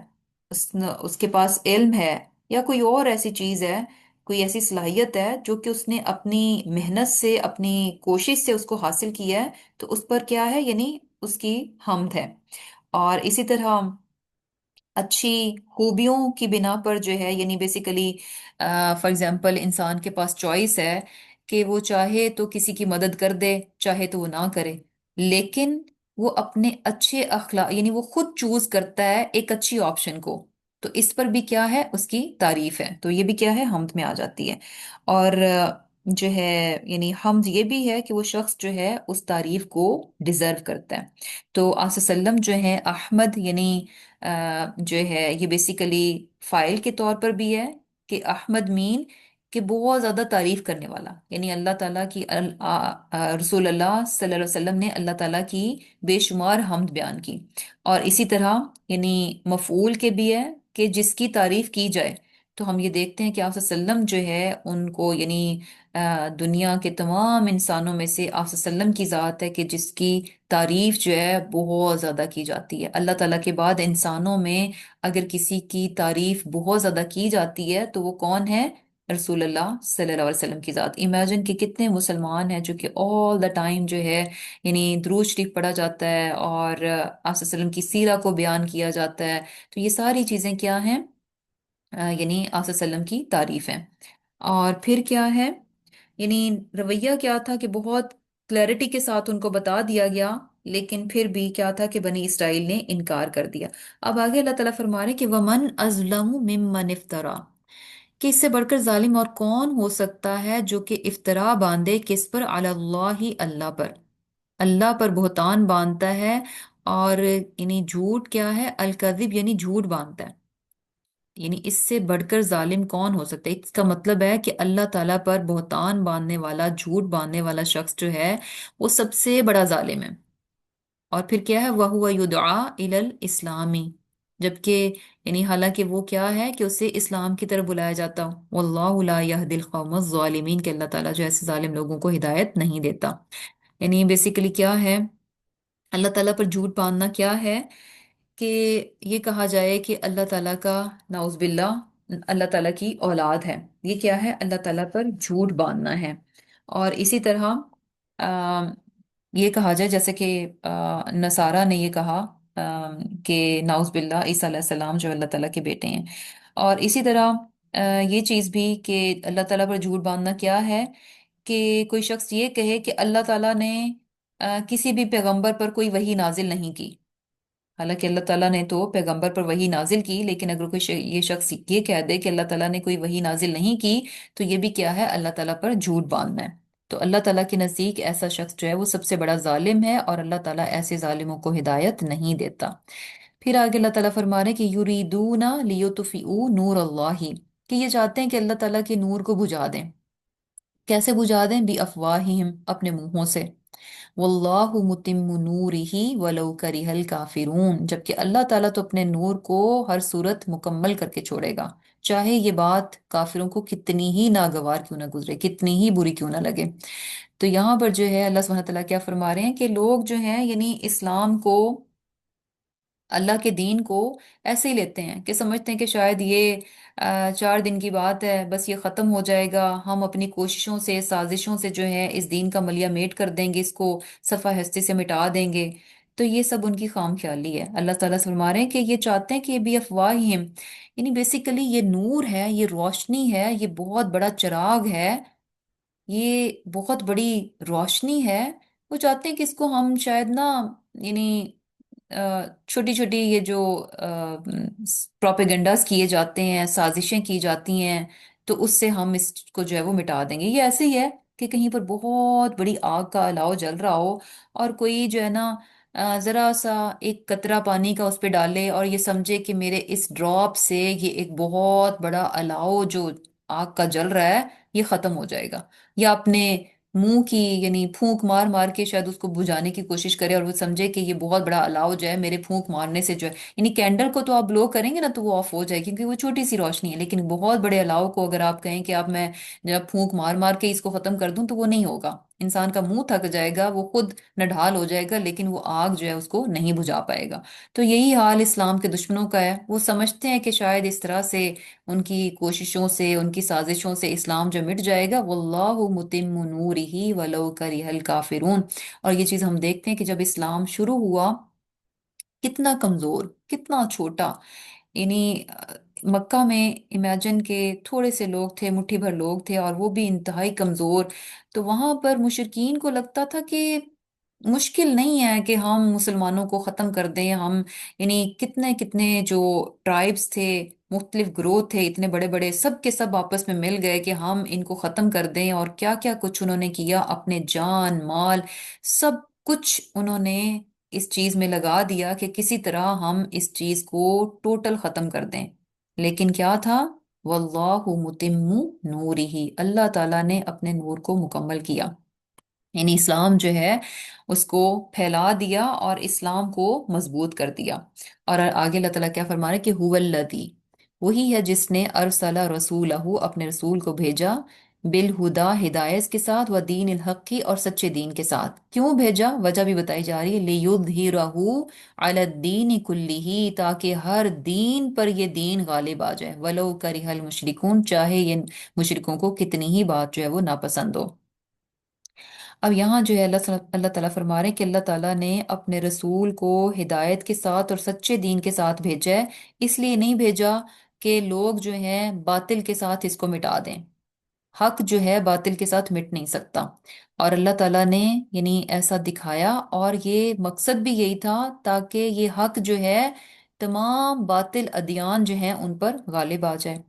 اس کے پاس علم ہے، یا کوئی اور ایسی چیز ہے، کوئی ایسی صلاحیت ہے جو کہ اس نے اپنی محنت سے اپنی کوشش سے اس کو حاصل کیا ہے، تو اس پر کیا ہے یعنی اس کی حمد ہے۔ اور اسی طرح اچھی خوبیوں کی بنا پر جو ہے یعنی بیسیکلی فار ایگزامپل انسان کے پاس چوائس ہے کہ وہ چاہے تو کسی کی مدد کر دے، چاہے تو وہ نہ کرے، لیکن وہ اپنے اچھے اخلاق یعنی وہ خود چوز کرتا ہے ایک اچھی آپشن کو، تو اس پر بھی کیا ہے اس کی تعریف ہے، تو یہ بھی کیا ہے حمد میں آ جاتی ہے۔ اور جو ہے یعنی حمد یہ بھی ہے کہ وہ شخص جو ہے اس تعریف کو ڈیزرو کرتا ہے۔ تو آپ صلی اللہ علیہ وسلم جو ہے احمد یعنی جو ہے یہ بیسیکلی فائل کے طور پر بھی ہے کہ احمد مین کہ بہت زیادہ تعریف کرنے والا، یعنی اللہ تعالیٰ کی رسول اللہ صلی اللہ علیہ وسلم نے اللہ تعالیٰ کی بے شمار حمد بیان کی۔ اور اسی طرح یعنی مفعول کے بھی ہے کہ جس کی تعریف کی جائے، تو ہم یہ دیکھتے ہیں کہ آپ صلی اللہ علیہ وسلم جو ہے ان کو یعنی دنیا کے تمام انسانوں میں سے آپ صلی اللہ علیہ وسلم کی ذات ہے کہ جس کی تعریف جو ہے بہت زیادہ کی جاتی ہے۔ اللہ تعالیٰ کے بعد انسانوں میں اگر کسی کی تعریف بہت زیادہ کی جاتی ہے تو وہ کون ہے؟ رسول اللہ صلی اللہ علیہ وسلم کی ذات۔ امیجن کہ کتنے مسلمان ہیں جو کہ آل دا ٹائم جو ہے یعنی درود شریف پڑھا جاتا ہے، اور آپ صلی اللہ علیہ وسلم کی سیرہ کو بیان کیا جاتا ہے، تو یہ ساری چیزیں کیا ہیں؟ یعنی آپ صلی اللہ علیہ وسلم کی تعریف ہے۔ اور پھر کیا ہے یعنی رویہ کیا تھا کہ بہت کلیئرٹی کے ساتھ ان کو بتا دیا گیا، لیکن پھر بھی کیا تھا کہ بنی اسرائیل نے انکار کر دیا۔ اب آگے اللہ تعالیٰ فرما رہے کہ وَمَنْ أَظْلَمُ مِمَّنِ افْتَرَى، کہ اس سے بڑھ کر ظالم اور کون ہو سکتا ہے جو کہ افطرا باندھے کس پر؟ علی اللہ، اللہ پر، اللہ پر بہتان باندھتا ہے، اور یعنی جھوٹ کیا ہے؟ الکذب یعنی جھوٹ باندھتا ہے، یعنی اس سے بڑھ کر ظالم کون ہو سکتا ہے؟ اس کا مطلب ہے کہ اللہ تعالیٰ پر بہتان باندھنے والا، جھوٹ باندھنے والا شخص جو ہے وہ سب سے بڑا ظالم ہے۔ اور پھر کیا ہے؟ وَهُوَ يُدْعَى إِلَى الْإِسْلَامِ، جبکہ یعنی حالانکہ وہ کیا ہے کہ اسے اسلام کی طرف بلایا جاتا ہو۔ وَاللَّهُ لَا يَهْدِي الْقَوْمَ الظَّالِمِينَ، کہ اللہ تعالیٰ جو ایسے ظالم لوگوں کو ہدایت نہیں دیتا۔ یعنی بیسیکلی کیا ہے؟ اللہ تعالیٰ پر جھوٹ باندھنا کیا ہے کہ یہ کہا جائے کہ اللہ تعالیٰ کا نعوذ باللہ اللہ تعالیٰ کی اولاد ہے، یہ کیا ہے؟ اللہ تعالیٰ پر جھوٹ باندھنا ہے۔ اور اسی طرح آم، یہ کہا جائے جیسے کہ نصارہ نے یہ کہا کہ نعوذ باللہ عیسیٰ علیہ السلام جو اللہ تعالیٰ کے بیٹے ہیں۔ اور اسی طرح یہ چیز بھی کہ اللہ تعالیٰ پر جھوٹ باندھنا کیا ہے کہ کوئی شخص یہ کہے کہ اللہ تعالیٰ نے کسی بھی پیغمبر پر کوئی وحی نازل نہیں کی، حالانکہ اللہ تعالیٰ نے تو پیغمبر پر وحی نازل کی، لیکن اگر کوئی یہ شخص یہ کہہ دے کہ اللہ تعالیٰ نے کوئی وحی نازل نہیں کی، تو یہ بھی کیا ہے؟ اللہ تعالیٰ پر جھوٹ باندھنا ہے۔ تو اللہ تعالیٰ کے نزدیک ایسا شخص جو ہے وہ سب سے بڑا ظالم ہے، اور اللہ تعالیٰ ایسے ظالموں کو ہدایت نہیں دیتا۔ پھر آگے اللہ تعالیٰ فرما رہے ہیں کہ یریدون لیطفئوا نور اللہ، کہ یہ چاہتے ہیں کہ اللہ تعالیٰ کے نور کو بجھا دیں۔ کیسے بجھا دیں؟ بھی افواہہم، اپنے منہوں سے۔ واللہ متم نورہ ولو کرہ الکافرون، جبکہ اللہ تعالیٰ تو اپنے نور کو ہر صورت مکمل کر کے چھوڑے گا، چاہے یہ بات کافروں کو کتنی ہی ناگوار کیوں نہ گزرے، کتنی ہی بری کیوں نہ لگے۔ تو یہاں پر جو ہے اللہ سبحانہ تعالیٰ کیا فرما رہے ہیں کہ لوگ جو ہیں یعنی اسلام کو، اللہ کے دین کو ایسے ہی لیتے ہیں کہ سمجھتے ہیں کہ شاید یہ 4 دن کی بات ہے، بس یہ ختم ہو جائے گا، ہم اپنی کوششوں سے سازشوں سے جو ہے اس دین کا ملیا میٹ کر دیں گے، اس کو صفحہ ہستی سے مٹا دیں گے۔ تو یہ सब उनकी खाम ख्याली है। अल्लाह ताला से फरमा रहे हैं कि ये चाहते हैं कि ये भी अफवाहिम, यानी बेसिकली ये नूर है, ये रोशनी है, ये बहुत बड़ा चिराग है, ये बहुत बड़ी रोशनी है। वो चाहते हैं कि इसको हम शायद ना, यानी छोटी छोटी ये जो प्रोपेगेंडास किए जाते हैं, साजिशें की जाती हैं, तो उससे हम इसको जो है वो मिटा देंगे। ये ऐसे ही है कि कहीं पर बहुत बड़ी आग का अलाव जल रहा हो, और कोई जो है ना जरा सा एक कतरा पानी का उस पे डाले और ये समझे कि मेरे इस ड्रॉप से ये एक बहुत बड़ा अलाव जो आग का जल रहा है ये खत्म हो जाएगा। या अपने मुंह की यानी फूंक मार मार के शायद उसको बुझाने की कोशिश करे, और वो समझे कि ये बहुत बड़ा अलाव जो है मेरे फूंक मारने से जो है, यानी कैंडल को तो आप ब्लो करेंगे ना तो वो ऑफ हो जाएगी क्योंकि वो छोटी सी रोशनी है, लेकिन बहुत बड़े अलाव को अगर आप कहें कि आप मैं जब फूंक मार मार के इसको खत्म कर दूं तो वो नहीं होगा। इंसान का मुंह थक जाएगा, वो खुद नढाल हो जाएगा, लेकिन वो आग जो है उसको नहीं बुझा पाएगा। तो यही हाल इस्लाम के दुश्मनों का है। वो समझते हैं कि शायद इस तरह से उनकी कोशिशों से, उनकी साजिशों से इस्लाम जो मिट जाएगा। वल्लाहु मुतिम्मु नूरिही वलौ करिहल काफिरून। और ये चीज हम देखते हैं कि जब इस्लाम शुरू हुआ, कितना कमजोर, कितना छोटा, यानी मक्का में इमेजिन के थोड़े से लोग थे, मुट्ठी भर लोग थे, और वो भी इंतहाई कमजोर। तो वहां पर मुशरकीन को लगता था कि मुश्किल नहीं है कि हम मुसलमानों को खत्म कर दें। हम यानी कितने कितने जो ट्राइब्स थे, मुख्तलिफ ग्रोह थे, इतने बड़े बड़े, सब के सब आपस में मिल गए कि हम इनको खत्म कर दें। और क्या क्या कुछ उन्होंने किया, अपने जान माल सब कुछ उन्होंने इस चीज में लगा दिया कि किसी तरह हम इस चीज को टोटल खत्म कर दें। लेकिन क्या था, वल्लाहु मुतिम्मु नूरिही, अल्लाह ताला ने अपने नूर को मुकम्मल किया। यानी इस्लाम जो है उसको फैला दिया और इस्लाम को मजबूत कर दिया। और आगे अल्लाह ताला क्या फरमा रहे हैं कि हुवल्लदी, वही है जिसने अरसला रसूलहू, अपने रसूल को भेजा, बिल हुदा, हिदायत के साथ, व दीन इल हक की, और सच्चे दीन के साथ। क्यों भेजा, वजह भी बताई जा रही है, लियुद्हिरहू अला दीन कुल्लिही, ताकि हर दीन पर ये दीन गालिब आ जाए, वलो करिहल मुशरिकून, चाहे ये मुशरिकों को कितनी ही बात जो है वो नापसंद हो। अब यहाँ जो है अल्लाह ताला फरमा रहे हैं कि अल्लाह ताला ने अपने रसूल को हिदायत के साथ और सच्चे दीन के साथ भेजा है। इसलिए नहीं भेजा कि लोग जो हैं बातिल के साथ इसको मिटा दें। हक जो है बातिल के साथ मिट नहीं सकता। और अल्लाह ताला ने यानी ऐसा दिखाया, और ये मकसद भी यही था ताकि ये हक जो है तमाम बातिल अदियान जो हैं उन पर गालिब आ जाए।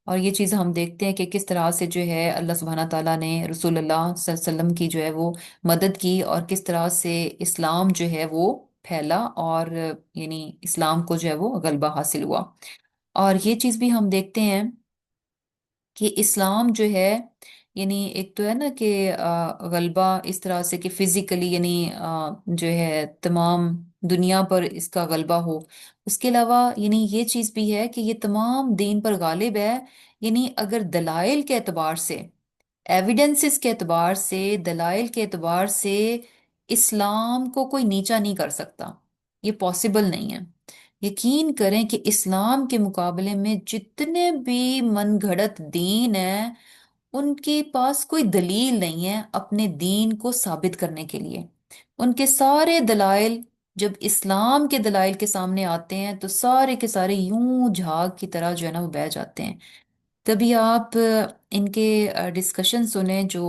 और ये चीज़ हम देखते हैं कि किस तरह से जो है अल्लाह सुब्हाना ताला ने रसूलुल्लाह सल्लल्लाहु अलैहि वसल्लम की जो है वो मदद की, और किस तरह से इस्लाम जो है वो फैला, और यानी इस्लाम को जो है वो गलबा हासिल हुआ। और ये चीज़ भी हम देखते हैं कि इस्लाम जो है, यानी एक तो है ना कि गलबा इस तरह से कि फिजिकली, यानी जो है तमाम दुनिया पर इसका गलबा हो। उसके अलावा यानी ये चीज़ भी है कि ये तमाम दीन पर गालिब है। यानी अगर दलाइल के एतबार से, एविडेंसेस के एतबार से, दलाइल के एतबार से इस्लाम को कोई नीचा नहीं कर सकता। ये पॉसिबल नहीं है। यकीन करें कि इस्लाम के मुकाबले में जितने भी मनगढ़ंत दीन हैं, उनके पास कोई दलील नहीं है अपने दीन को साबित करने के लिए। उनके सारे दलाइल जब इस्लाम के दलाइल के सामने आते हैं तो सारे के सारे यूं झाग की तरह जो है ना वो बह जाते हैं। कभी आप इनके डिस्कशन सुने जो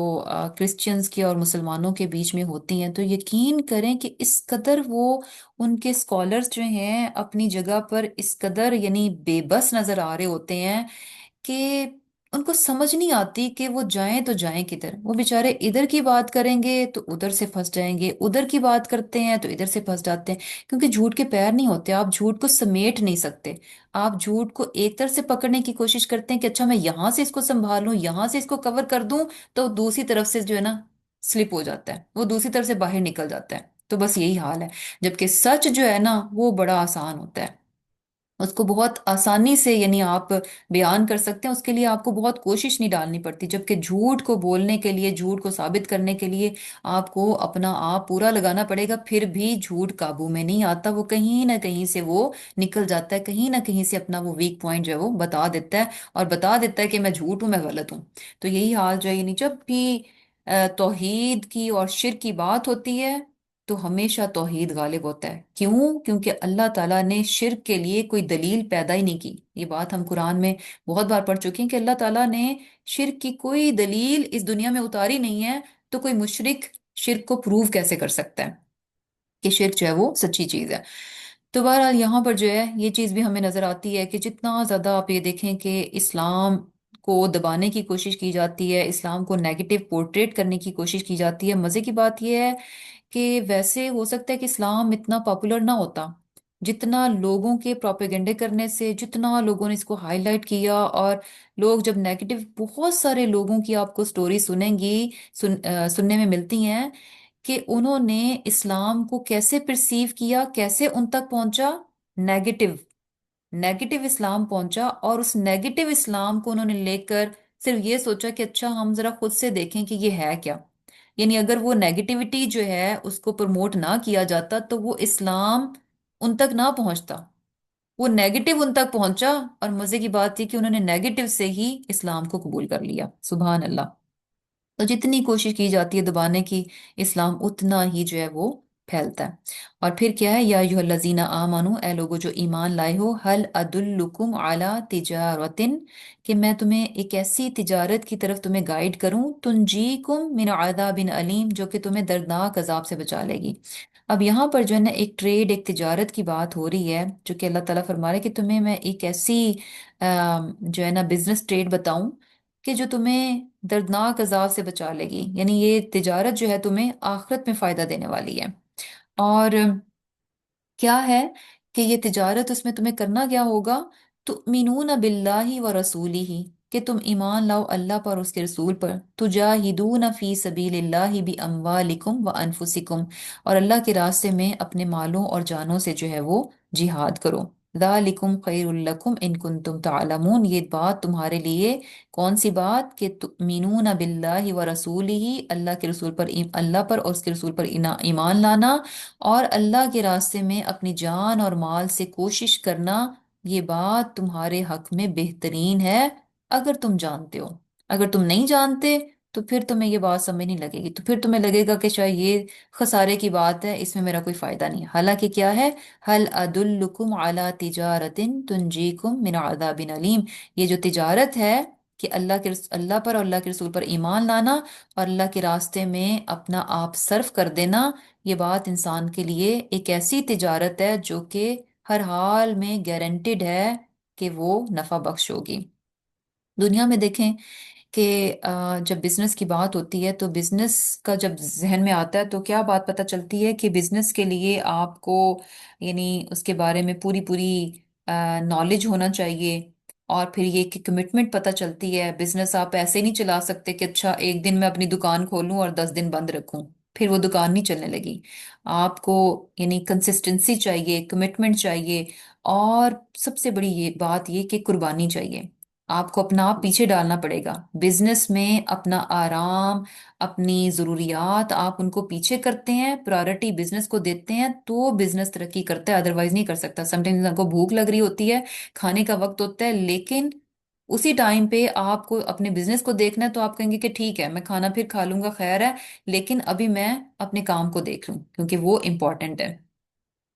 क्रिश्चियंस की और मुसलमानों के बीच में होती हैं, तो यकीन करें कि इस कदर वो, उनके स्कॉलर्स जो हैं अपनी जगह पर इस कदर यानी बेबस नजर आ रहे होते हैं कि उनको समझ नहीं आती कि वो जाएं तो जाएं किधर। वो बेचारे इधर की बात करेंगे तो उधर से फंस जाएंगे, उधर की बात करते हैं तो इधर से फंस जाते हैं, क्योंकि झूठ के पैर नहीं होते, आप झूठ को समेट नहीं सकते। आप झूठ को एक तरफ से पकड़ने की कोशिश करते हैं कि अच्छा मैं यहां से इसको संभाल लूं, यहां से इसको कवर कर दूं, तो दूसरी तरफ से जो है ना स्लिप हो जाता है, वो दूसरी तरफ से बाहर निकल जाता है। तो बस यही हाल है। जबकि सच जो है ना वो बड़ा आसान होता है, उसको बहुत आसानी से यानी आप बयान कर सकते हैं, उसके लिए आपको बहुत कोशिश नहीं डालनी पड़ती। जबकि झूठ को बोलने के लिए, झूठ को साबित करने के लिए आपको अपना आप पूरा लगाना पड़ेगा, फिर भी झूठ काबू में नहीं आता। वो कहीं ना कहीं से वो निकल जाता है, कहीं ना कहीं से अपना वो वीक पॉइंट जो है वो बता देता है, और बता देता है कि मैं झूठ हूं, मैं गलत हूं। तो यही हाल जो है, यानी जब भी तौहीद की और शिर्क की बात होती है تو ہمیشہ توحید غالب ہوتا ہے. کیوں؟ کیونکہ اللہ تعالیٰ نے شرک کے لیے کوئی دلیل پیدا ہی نہیں کی. یہ بات ہم قرآن میں بہت بار پڑھ چکے ہیں کہ اللہ تعالیٰ نے شرک کی کوئی دلیل اس دنیا میں اتاری نہیں ہے. تو کوئی مشرک شرک کو پروو کیسے کر سکتا ہے کہ شرک جو ہے وہ سچی چیز ہے؟ تو بہرحال یہاں پر جو ہے یہ چیز بھی ہمیں نظر آتی ہے کہ جتنا زیادہ آپ یہ دیکھیں کہ اسلام کو دبانے کی کوشش کی جاتی ہے، اسلام کو نیگیٹو پورٹریٹ کرنے کی کوشش کی جاتی ہے. مزے کی بات یہ ہے کہ ویسے ہو سکتا ہے کہ اسلام اتنا پاپولر نہ ہوتا، جتنا لوگوں کے پروپیگنڈے کرنے سے، جتنا لوگوں نے اس کو ہائی لائٹ کیا. اور لوگ جب نیگیٹو، بہت سارے لوگوں کی آپ کو سٹوری سنیں گی، سننے میں ملتی ہیں کہ انہوں نے اسلام کو کیسے پرسیو کیا، کیسے ان تک پہنچا. نیگیٹو، نیگیٹو اسلام پہنچا، اور اس نیگیٹو اسلام کو انہوں نے لے کر صرف یہ سوچا کہ اچھا ہم ذرا خود سے دیکھیں کہ یہ ہے کیا. یعنی اگر وہ نیگیٹیوٹی جو ہے اس کو پروموٹ نہ کیا جاتا تو وہ اسلام ان تک نہ پہنچتا. وہ نیگیٹو ان تک پہنچا، اور مزے کی بات یہ کہ انہوں نے نیگیٹو سے ہی اسلام کو قبول کر لیا. سبحان اللہ. تو جتنی کوشش کی جاتی ہے دبانے کی، اسلام اتنا ہی جو ہے وہ پھیلتا ہے. اور پھر کیا ہے، یا ایھا الذین آمنو، اے لوگو جو ایمان لائے ہو، ہل ادلکم علی تجارتن، کہ میں تمہیں ایک ایسی تجارت کی طرف تمہیں گائیڈ کروں، تنجیکم من عذاب علیم، جو کہ تمہیں دردناک عذاب سے بچا لے گی. اب یہاں پر جو ہے نا ایک ٹریڈ، ایک تجارت کی بات ہو رہی ہے، جو کہ اللہ تعالیٰ فرما رہے ہیں کہ تمہیں میں ایک ایسی جو ہے نا بزنس ٹریڈ بتاؤں کہ جو تمہیں دردناک عذاب سے بچا لے گی. یعنی یہ تجارت جو ہے تمہیں آخرت میں فائدہ دینے والی ہے. اور کیا ہے کہ یہ تجارت، اس میں تمہیں کرنا کیا ہوگا؟ تؤمنون باللہ و رسولہ، کہ تم ایمان لاؤ اللہ پر اور اس کے رسول پر. تجاہدون فی سبیل اللہ باموالکم و انفسکم، اور اللہ کے راستے میں اپنے مالوں اور جانوں سے جو ہے وہ جہاد کرو. ذالکم خیر لکم ان کنتم تعلمون، یہ بات تمہارے لیے کون سی بات؟ کہ تؤمنون باللہ و رسولہ، اللہ کے رسول پر، اللہ پر اور اس کے رسول پر ایمان لانا، اور اللہ کے راستے میں اپنی جان اور مال سے کوشش کرنا. یہ بات تمہارے حق میں بہترین ہے اگر تم جانتے ہو. اگر تم نہیں جانتے تو پھر تمہیں یہ بات سمجھ نہیں لگے گی، تو پھر تمہیں لگے گا کہ شاید یہ خسارے کی بات ہے، اس میں میرا کوئی فائدہ نہیں ہے. حالانکہ کیا ہے، ہل ادلکم علی تجارت تنجیکم من عذاب علیم، یہ جو تجارت ہے کہ اللہ پر اور اللہ کے رسول پر ایمان لانا اور اللہ کے راستے میں اپنا آپ صرف کر دینا، یہ بات انسان کے لیے ایک ایسی تجارت ہے جو کہ ہر حال میں گارنٹیڈ ہے کہ وہ نفع بخش ہوگی. دنیا میں دیکھیں کہ جب بزنس کی بات ہوتی ہے تو بزنس کا جب ذہن میں آتا ہے تو کیا بات پتہ چلتی ہے کہ بزنس کے لیے آپ کو یعنی اس کے بارے میں پوری پوری نالج ہونا چاہیے. اور پھر یہ کہ کمٹمنٹ پتہ چلتی ہے. بزنس آپ ایسے نہیں چلا سکتے کہ اچھا ایک دن میں اپنی دکان کھولوں اور 10 دن بند رکھوں، پھر وہ دکان نہیں چلنے لگی. آپ کو یعنی کنسسٹنسی چاہیے، کمٹمنٹ چاہیے، اور سب سے بڑی یہ بات یہ کہ قربانی چاہیے. آپ کو اپنا آپ پیچھے ڈالنا پڑے گا. بزنس میں اپنا آرام، اپنی ضروریات آپ ان کو پیچھے کرتے ہیں، پرائرٹی بزنس کو دیتے ہیں تو بزنس ترقی کرتا ہے، ادروائز نہیں کر سکتا. سم ٹائمز انسان کو بھوک لگ رہی ہوتی ہے، کھانے کا وقت ہوتا ہے، لیکن اسی ٹائم پہ آپ کو اپنے بزنس کو دیکھنا ہے تو آپ کہیں گے کہ ٹھیک ہے میں کھانا پھر کھا لوں گا، خیر ہے، لیکن ابھی میں اپنے کام کو دیکھ لوں کیونکہ وہ امپورٹنٹ ہے.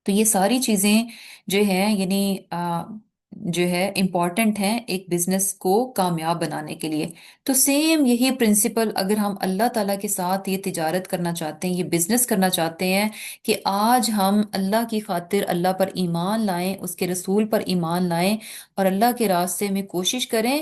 تو یہ ساری چیزیں جو ہیں یعنی جو ہے امپورٹنٹ ہیں ایک بزنس کو کامیاب بنانے کے لیے. تو سیم یہی پرنسپل اگر ہم اللہ تعالیٰ کے ساتھ یہ تجارت کرنا چاہتے ہیں، یہ بزنس کرنا چاہتے ہیں کہ آج ہم اللہ کی خاطر اللہ پر ایمان لائیں، اس کے رسول پر ایمان لائیں اور اللہ کے راستے میں کوشش کریں،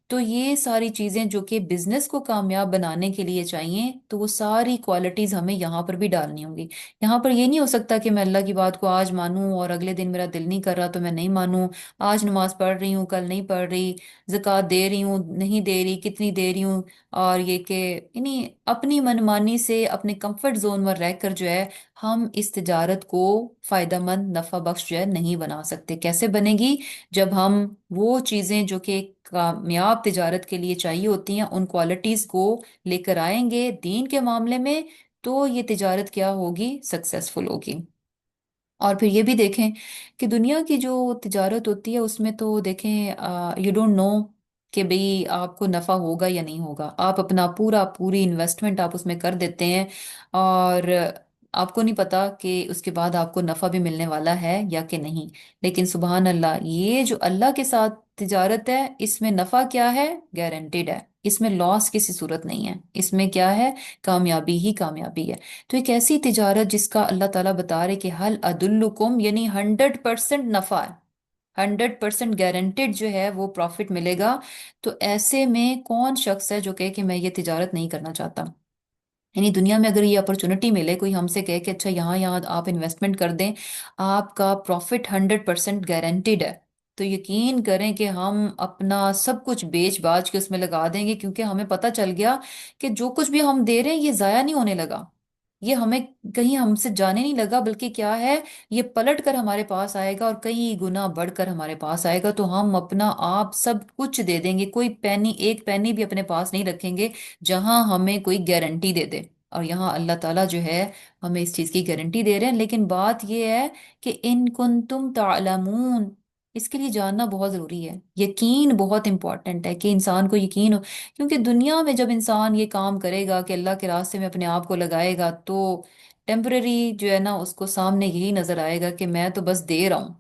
تو یہ ساری چیزیں جو کہ بزنس کو کامیاب بنانے کے لیے چاہیے تو وہ ساری کوالٹیز ہمیں یہاں پر بھی ڈالنی ہوں گی. یہاں پر یہ نہیں ہو سکتا کہ میں اللہ کی بات کو آج مانوں اور اگلے دن میرا دل نہیں کر رہا تو میں نہیں مانوں. آج نماز پڑھ رہی ہوں، کل نہیں پڑھ رہی، زکوٰۃ دے رہی ہوں، نہیں دے رہی، کتنی دے رہی ہوں. اور یہ کہ یعنی اپنی منمانی سے اپنے کمفرٹ زون میں رہ کر جو ہے ہم اس تجارت کو فائدہ مند، نفع بخش جو ہے نہیں بنا سکتے. کیسے بنے گی؟ جب ہم وہ چیزیں جو کہ کامیاب تجارت کے لیے چاہیے ہوتی ہیں ان کوالٹیز کو لے کر آئیں گے دین کے معاملے میں، تو یہ تجارت کیا ہوگی؟ سکسیسفل ہوگی. اور پھر یہ بھی دیکھیں کہ دنیا کی جو تجارت ہوتی ہے اس میں تو دیکھیں یو ڈونٹ نو کہ بھئی آپ کو نفع ہوگا یا نہیں ہوگا. آپ اپنا پوری انویسٹمنٹ آپ اس میں کر دیتے ہیں، اور آپ کو نہیں پتا کہ اس کے بعد آپ کو نفع بھی ملنے والا ہے یا کہ نہیں، لیکن سبحان اللہ، یہ جو اللہ کے ساتھ تجارت ہے، اس میں نفع کیا ہے؟ گارنٹیڈ ہے، اس میں لاس کسی صورت نہیں ہے، اس میں کیا ہے؟ کامیابی ہی کامیابی ہے۔ تو ایک ایسی تجارت جس کا اللہ تعالیٰ بتا رہے کہ حل ادلکم، یعنی 100% نفع ہے، 100% گارنٹیڈ جو ہے وہ پروفٹ ملے گا۔ تو ایسے میں کون شخص ہے جو کہے کہ میں یہ تجارت نہیں کرنا چاہتا؟ یعنی دنیا میں اگر یہ اپرچونٹی ملے، کوئی ہم سے کہے کہ اچھا یہاں یہاں آپ انویسٹمنٹ کر دیں، آپ کا پروفٹ 100% گارنٹیڈ ہے، تو یقین کریں کہ ہم اپنا سب کچھ بیچ باچ کے اس میں لگا دیں گے، کیونکہ ہمیں پتہ چل گیا کہ جو کچھ بھی ہم دے رہے ہیں یہ ضائع نہیں ہونے لگا، یہ ہمیں کہیں ہم سے جانے نہیں لگا، بلکہ کیا ہے، یہ پلٹ کر ہمارے پاس آئے گا اور کئی گنا بڑھ کر ہمارے پاس آئے گا۔ تو ہم اپنا آپ سب کچھ دے دیں گے، کوئی پینی، ایک پینی بھی اپنے پاس نہیں رکھیں گے جہاں ہمیں کوئی گارنٹی دے دے۔ اور یہاں اللہ تعالیٰ جو ہے ہمیں اس چیز کی گارنٹی دے رہے ہیں، لیکن بات یہ ہے کہ ان کنتم تعلمون، اس کے لیے جاننا بہت ضروری ہے، یقین بہت امپورٹنٹ ہے کہ انسان کو یقین ہو، کیونکہ دنیا میں جب انسان یہ کام کرے گا کہ اللہ کے راستے میں اپنے آپ کو لگائے گا، تو ٹیمپرری جو ہے نا اس کو سامنے یہی نظر آئے گا کہ میں تو بس دے رہا ہوں،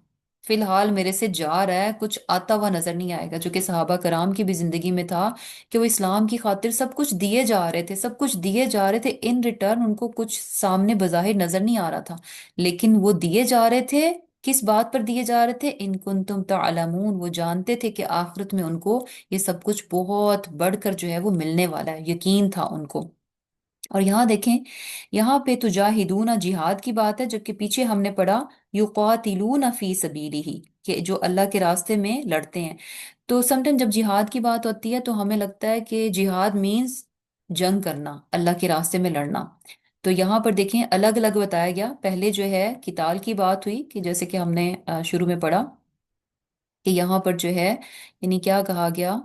فی الحال میرے سے جا رہا ہے، کچھ آتا ہوا نظر نہیں آئے گا، جو کہ صحابہ کرام کی بھی زندگی میں تھا کہ وہ اسلام کی خاطر سب کچھ دیے جا رہے تھے، سب کچھ دیے جا رہے تھے، ان ریٹرن ان کو کچھ سامنے بظاہر نظر نہیں آ رہا تھا، لیکن وہ دیے جا رہے تھے، کس بات پر دیے جا رہے تھے؟ ان کنتم تعلمون، وہ جانتے تھے کہ آخرت میں ان کو یہ سب کچھ بہت بڑھ کر جو ہے وہ ملنے والا ہے، یقین تھا ان کو۔ اور یہاں دیکھیں، یہاں پہ تجاہدون جہاد کی بات ہے، جبکہ پیچھے ہم نے پڑھا یقاتلون فی سبیلہ، کہ جو اللہ کے راستے میں لڑتے ہیں۔ تو سم ٹائم جب جہاد کی بات ہوتی ہے تو ہمیں لگتا ہے کہ جہاد مینز جنگ کرنا، اللہ کے راستے میں لڑنا۔ تو یہاں پر دیکھیں الگ الگ بتایا گیا، پہلے جو ہے قتال کی بات ہوئی کہ جیسے کہ ہم نے شروع میں پڑھا کہ یہاں پر جو ہے یعنی کیا کہا گیا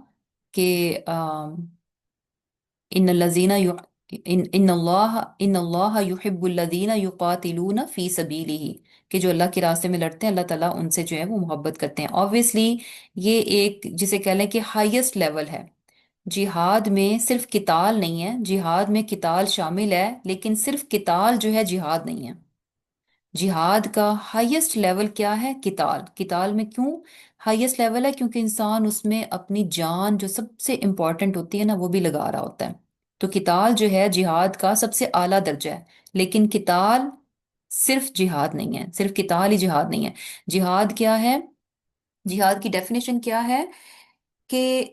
کہ ان الذین ان اللہ یحب الذین یقاتلون فی سبیلہ، کہ جو اللہ کے راستے میں لڑتے ہیں اللہ تعالیٰ ان سے جو ہے وہ محبت کرتے ہیں۔ obviously یہ ایک جسے کہہ لیں کہ ہائیسٹ لیول ہے، جہاد میں صرف قتال نہیں ہے، جہاد میں قتال شامل ہے، لیکن صرف قتال جو ہے جہاد نہیں ہے، جہاد کا ہائیسٹ لیول کیا ہے؟ قتال۔ قتال میں کیوں ہائیسٹ لیول ہے؟ کیونکہ انسان اس میں اپنی جان جو سب سے امپورٹنٹ ہوتی ہے نا وہ بھی لگا رہا ہوتا ہے، تو قتال جو ہے جہاد کا سب سے اعلیٰ درجہ ہے، لیکن قتال صرف جہاد نہیں ہے، صرف قتال ہی جہاد نہیں ہے۔ جہاد کیا ہے؟ جہاد کی ڈیفینیشن کیا ہے کہ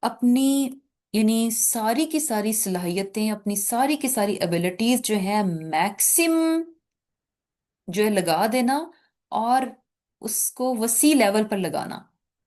اپنی یعنی ساری کی ساری صلاحیتیں، اپنی ساری کی ساری ابیلٹیز جو ہیں میکسم جو ہے لگا دینا، اور اس کو وسیع لیول پر لگانا،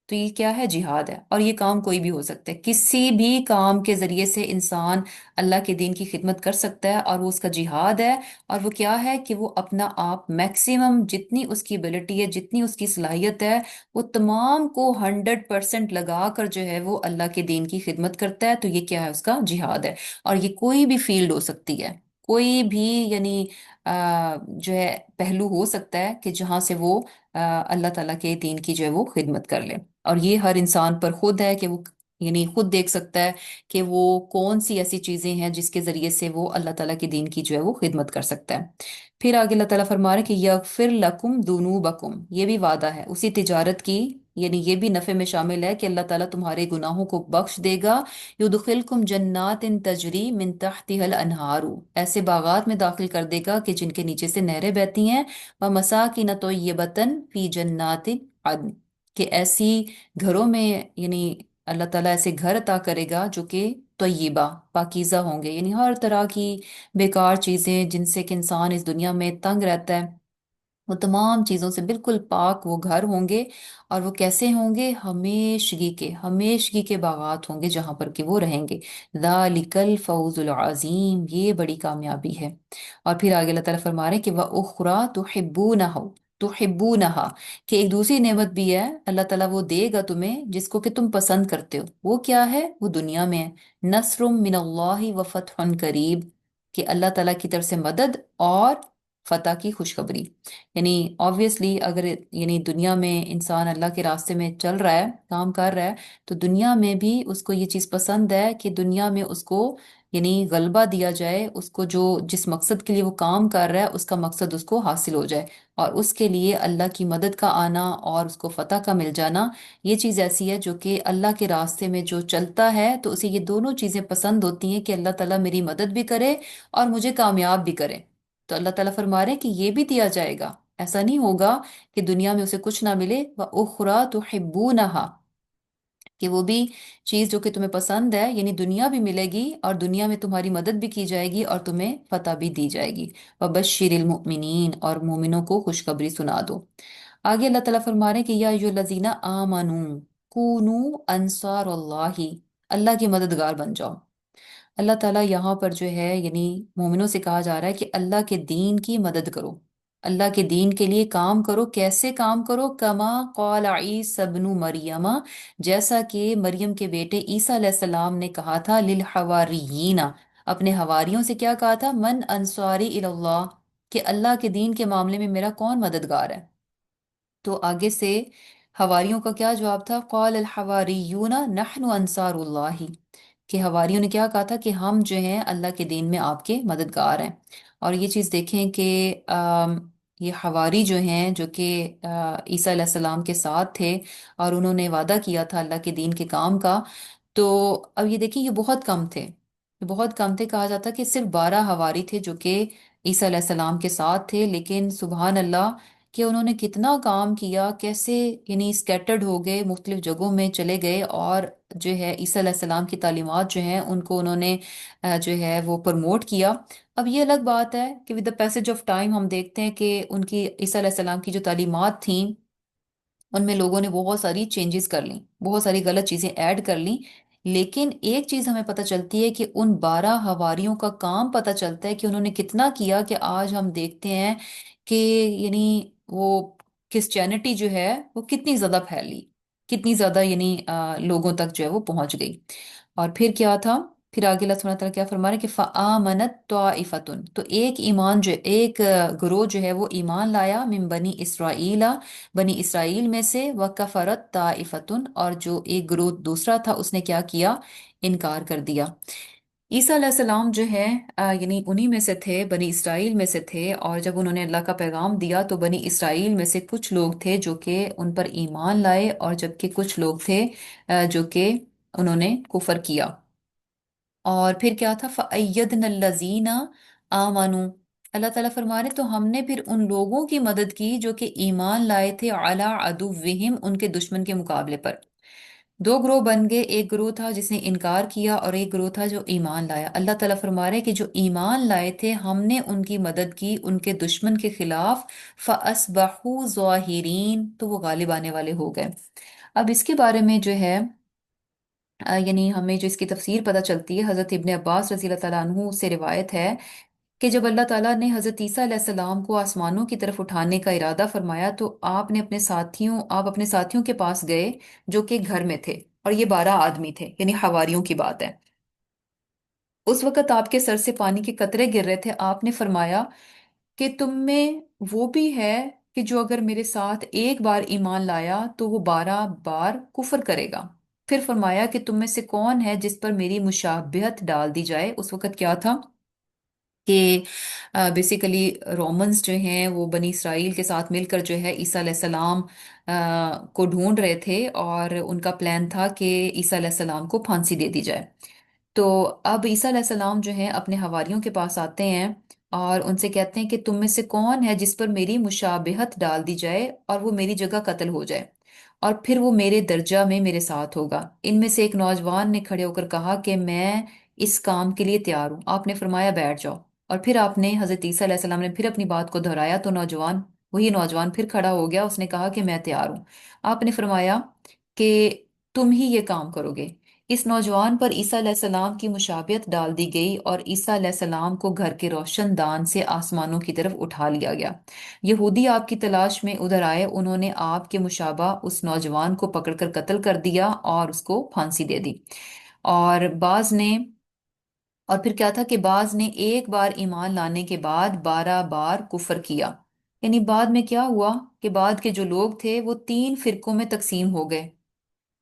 تو یہ کیا ہے؟ جہاد ہے۔ اور یہ کام کوئی بھی ہو سکتا ہے، کسی بھی کام کے ذریعے سے انسان اللہ کے دین کی خدمت کر سکتا ہے، اور وہ اس کا جہاد ہے۔ اور وہ کیا ہے کہ وہ اپنا آپ میکسیمم جتنی اس کی ابیلٹی ہے، جتنی اس کی صلاحیت ہے، وہ تمام کو 100% لگا کر جو ہے وہ اللہ کے دین کی خدمت کرتا ہے، تو یہ کیا ہے؟ اس کا جہاد ہے۔ اور یہ کوئی بھی فیلڈ ہو سکتی ہے، کوئی بھی یعنی جو ہے پہلو ہو سکتا ہے کہ جہاں سے وہ اللہ تعالیٰ کے دین کی جو ہے وہ خدمت کر لے، اور یہ ہر انسان پر خود ہے کہ وہ یعنی خود دیکھ سکتا ہے کہ وہ کون سی ایسی چیزیں ہیں جس کے ذریعے سے وہ اللہ تعالیٰ کے دین کی جو ہے وہ خدمت کر سکتا ہے۔ پھر آگے اللہ تعالیٰ فرما رہے ہیں کہ یغفر لکم ذنوبکم، یہ بھی وعدہ ہے اسی تجارت کی، یعنی یہ بھی نفع میں شامل ہے کہ اللہ تعالیٰ تمہارے گناہوں کو بخش دے گا۔ یدخلکم جنات تجری من تحتها الانہار، ایسے باغات میں داخل کر دے گا کہ جن کے نیچے سے نہریں بہتی ہیں، ومساکن طیبۃ فی جنات عدن، کہ ایسی گھروں میں یعنی اللہ تعالیٰ ایسے گھر عطا کرے گا جو کہ طیبہ پاکیزہ ہوں گے، یعنی ہر طرح کی بیکار چیزیں جن سے کہ انسان اس دنیا میں تنگ رہتا ہے، وہ تمام چیزوں سے بالکل پاک وہ گھر ہوں گے۔ اور وہ کیسے ہوں گے؟ ہمیشگی کے، ہمیشگی کے باغات ہوں گے جہاں پر کہ وہ رہیں گے۔ ذالک الفوز العظیم، یہ بڑی کامیابی ہے۔ اور پھر آگے اللہ تعالیٰ فرما رہے ہیں کہ وَأُخْرَى تُحِبُّونَهُ تُحِبُّونَهَا، کہ ایک دوسری نعمت بھی ہے اللہ تعالیٰ وہ دے گا تمہیں جس کو کہ تم پسند کرتے ہو، وہ کیا ہے؟ وہ دنیا میں ہے، نصر من اللہ وفتح قریب، کہ اللہ تعالیٰ کی طرف سے مدد اور فتح کی خوشخبری۔ یعنی آبویسلی اگر یعنی دنیا میں انسان اللہ کے راستے میں چل رہا ہے، کام کر رہا ہے، تو دنیا میں بھی اس کو یہ چیز پسند ہے کہ دنیا میں اس کو یعنی غلبہ دیا جائے اس کو، جو جس مقصد کے لیے وہ کام کر رہا ہے اس کا مقصد اس کو حاصل ہو جائے، اور اس کے لیے اللہ کی مدد کا آنا اور اس کو فتح کا مل جانا، یہ چیز ایسی ہے جو کہ اللہ کے راستے میں جو چلتا ہے تو اسے یہ دونوں چیزیں پسند ہوتی ہیں کہ اللہ تعالیٰ میری مدد بھی کرے اور مجھے کامیاب بھی کرے۔ تو اللہ تعالیٰ فرما رہے ہیں کہ یہ بھی دیا جائے گا، ایسا نہیں ہوگا کہ دنیا میں اسے کچھ نہ ملے۔ وَأُخْرَى تُحِبُّونَهَا، کہ وہ بھی چیز جو کہ تمہیں پسند ہے، یعنی دنیا بھی ملے گی اور دنیا میں تمہاری مدد بھی کی جائے گی اور تمہیں فتح بھی دی جائے گی۔ وَبَشِّرِ الْمُؤْمِنِينَ، اور مومنوں کو خوشخبری سنا دو۔ آگے اللہ تعالیٰ فرما رہے ہیں کہ یا ایھا الذین آمنوا کونوا انصار اللہ، اللہ کی مددگار بن جاؤ۔ اللہ تعالیٰ یہاں پر جو ہے یعنی مومنوں سے کہا جا رہا ہے کہ اللہ کے دین کی مدد کرو، اللہ کے دین کے لیے کام کرو۔ کیسے کام کرو؟ کما قال عیسی ابن مریم، جیسا کہ مریم کے بیٹے عیسیٰ علیہ السلام نے کہا تھا، للحواریین، اپنے حواریوں سے کیا کہا تھا؟ من انصاری الی اللہ، کہ اللہ کے دین کے معاملے میں میرا کون مددگار ہے؟ تو آگے سے حواریوں کا کیا جواب تھا؟ قال الحواریون نحن انصار اللہ، کہ حواریوں نے کیا کہا تھا کہ ہم جو ہیں اللہ کے دین میں آپ کے مددگار ہیں۔ اور یہ چیز دیکھیں کہ یہ حواری جو ہیں جو کہ عیسیٰ علیہ السلام کے ساتھ تھے اور انہوں نے وعدہ کیا تھا اللہ کے دین کے کام کا، تو اب یہ دیکھیں یہ بہت کم تھے، یہ بہت کم تھے، کہا جاتا کہ صرف 12 حواری تھے جو کہ عیسیٰ علیہ السلام کے ساتھ تھے، لیکن سبحان اللہ کہ انہوں نے کتنا کام کیا، کیسے یعنی اسکیٹرڈ ہو گئے، مختلف جگہوں میں چلے گئے، اور جو ہے عیسیٰ علیہ السلام کی تعلیمات جو ہیں ان کو انہوں نے جو ہے وہ پروموٹ کیا۔ اب یہ الگ بات ہے کہ with the passage of time ہم دیکھتے ہیں کہ ان کی عیسیٰ علیہ السلام کی جو تعلیمات تھیں ان میں لوگوں نے بہت ساری چینجز کر لیں، بہت ساری غلط چیزیں ایڈ کر لیں، لیکن ایک چیز ہمیں پتہ چلتی ہے کہ ان 12 حواریوں کا کام پتہ چلتا ہے کہ انہوں نے کتنا کیا، کہ آج ہم دیکھتے ہیں کہ یعنی وہ کرسچینٹی جو ہے وہ کتنی زیادہ پھیلی، کتنی زیادہ یعنی لوگوں تک جو ہے وہ پہنچ گئی۔ اور پھر کیا تھا؟ پھر آگے اللہ سبحانہ تعالیٰ کیا فرما رہے ہیں کہ فآمنت طائفتن، تو ایک ایمان جو ایک گروہ جو ہے وہ ایمان لایا، من بنی اسرائیل، بنی اسرائیل میں سے، وکفرت طائفتن، اور جو ایک گروہ دوسرا تھا اس نے کیا کیا؟ انکار کر دیا۔ عیسیٰ علیہ السلام جو ہے یعنی انہی میں سے تھے، بنی اسرائیل میں سے تھے، اور جب انہوں نے اللہ کا پیغام دیا تو بنی اسرائیل میں سے کچھ لوگ تھے جو کہ ان پر ایمان لائے، اور جبکہ کچھ لوگ تھے جو کہ انہوں نے کفر کیا۔ اور پھر کیا تھا؟ فَأَيَّدْنَا الَّذِينَ آمَنُوا، اللہ تعالیٰ فرما رہے تو ہم نے پھر ان لوگوں کی مدد کی جو کہ ایمان لائے تھے، عَلَىٰ عَدُوِّهِمْ، ان کے دشمن کے مقابلے پر۔ دو گروہ بن گئے، ایک گروہ تھا جس نے انکار کیا اور ایک گروہ تھا جو ایمان لایا۔ اللہ تعالیٰ فرما رہے کہ جو ایمان لائے تھے ہم نے ان کی مدد کی ان کے دشمن کے خلاف، فَأَصْبَحُوا ظَاہِرِينَ، تو وہ غالب آنے والے ہو گئے۔ اب اس کے بارے میں جو ہے یعنی ہمیں جو اس کی تفسیر پتہ چلتی ہے، حضرت ابن عباس رضی اللہ تعالیٰ عنہ سے روایت ہے کہ جب اللہ تعالیٰ نے حضرت عیسیٰ علیہ السلام کو آسمانوں کی طرف اٹھانے کا ارادہ فرمایا تو آپ اپنے ساتھیوں کے پاس گئے جو کہ گھر میں تھے، اور یہ 12 آدمی تھے، یعنی حواریوں کی بات ہے۔ اس وقت آپ کے سر سے پانی کے قطرے گر رہے تھے، آپ نے فرمایا کہ تم میں وہ بھی ہے کہ جو اگر میرے ساتھ ایک بار ایمان لایا تو وہ 12 بار کفر کرے گا؟ پھر فرمایا کہ تم میں سے کون ہے جس پر میری مشابہت ڈال دی جائے؟ اس وقت کیا تھا کہ بیسیکلی رومنز جو ہیں وہ بنی اسرائیل کے ساتھ مل کر جو ہے عیسیٰ علیہ السلام کو ڈھونڈ رہے تھے، اور ان کا پلان تھا کہ عیسیٰ علیہ السلام کو پھانسی دے دی جائے۔ تو اب عیسیٰ علیہ السلام جو ہیں اپنے حواریوں کے پاس آتے ہیں اور ان سے کہتے ہیں کہ تم میں سے کون ہے جس پر میری مشابہت ڈال دی جائے اور وہ میری جگہ قتل ہو جائے، اور پھر وہ میرے درجہ میں میرے ساتھ ہوگا؟ ان میں سے ایک نوجوان نے کھڑے ہو کر کہا کہ میں اس کام کے لیے تیار ہوں۔ آپ نے فرمایا بیٹھ جاؤ، اور پھر آپ نے حضرت عیسیٰ علیہ السلام نے پھر اپنی بات کو دہرایا تو وہی نوجوان پھر کھڑا ہو گیا، اس نے کہا کہ میں تیار ہوں۔ آپ نے فرمایا کہ تم ہی یہ کام کرو گے۔ اس نوجوان پر عیسیٰ علیہ السلام کی مشابہت ڈال دی گئی اور عیسیٰ علیہ السلام کو گھر کے روشن دان سے آسمانوں کی طرف اٹھا لیا گیا۔ یہودی آپ کی تلاش میں ادھر آئے، انہوں نے آپ کے مشابہ اس نوجوان کو پکڑ کر قتل کر دیا اور اس کو پھانسی دے دی۔ اور بعض نے اور پھر کیا تھا کہ بعض نے ایک بار ایمان لانے کے بعد 12 بار کفر کیا۔ یعنی بعد میں کیا ہوا کہ بعد کے جو لوگ تھے وہ 3 فرقوں میں تقسیم ہو گئے،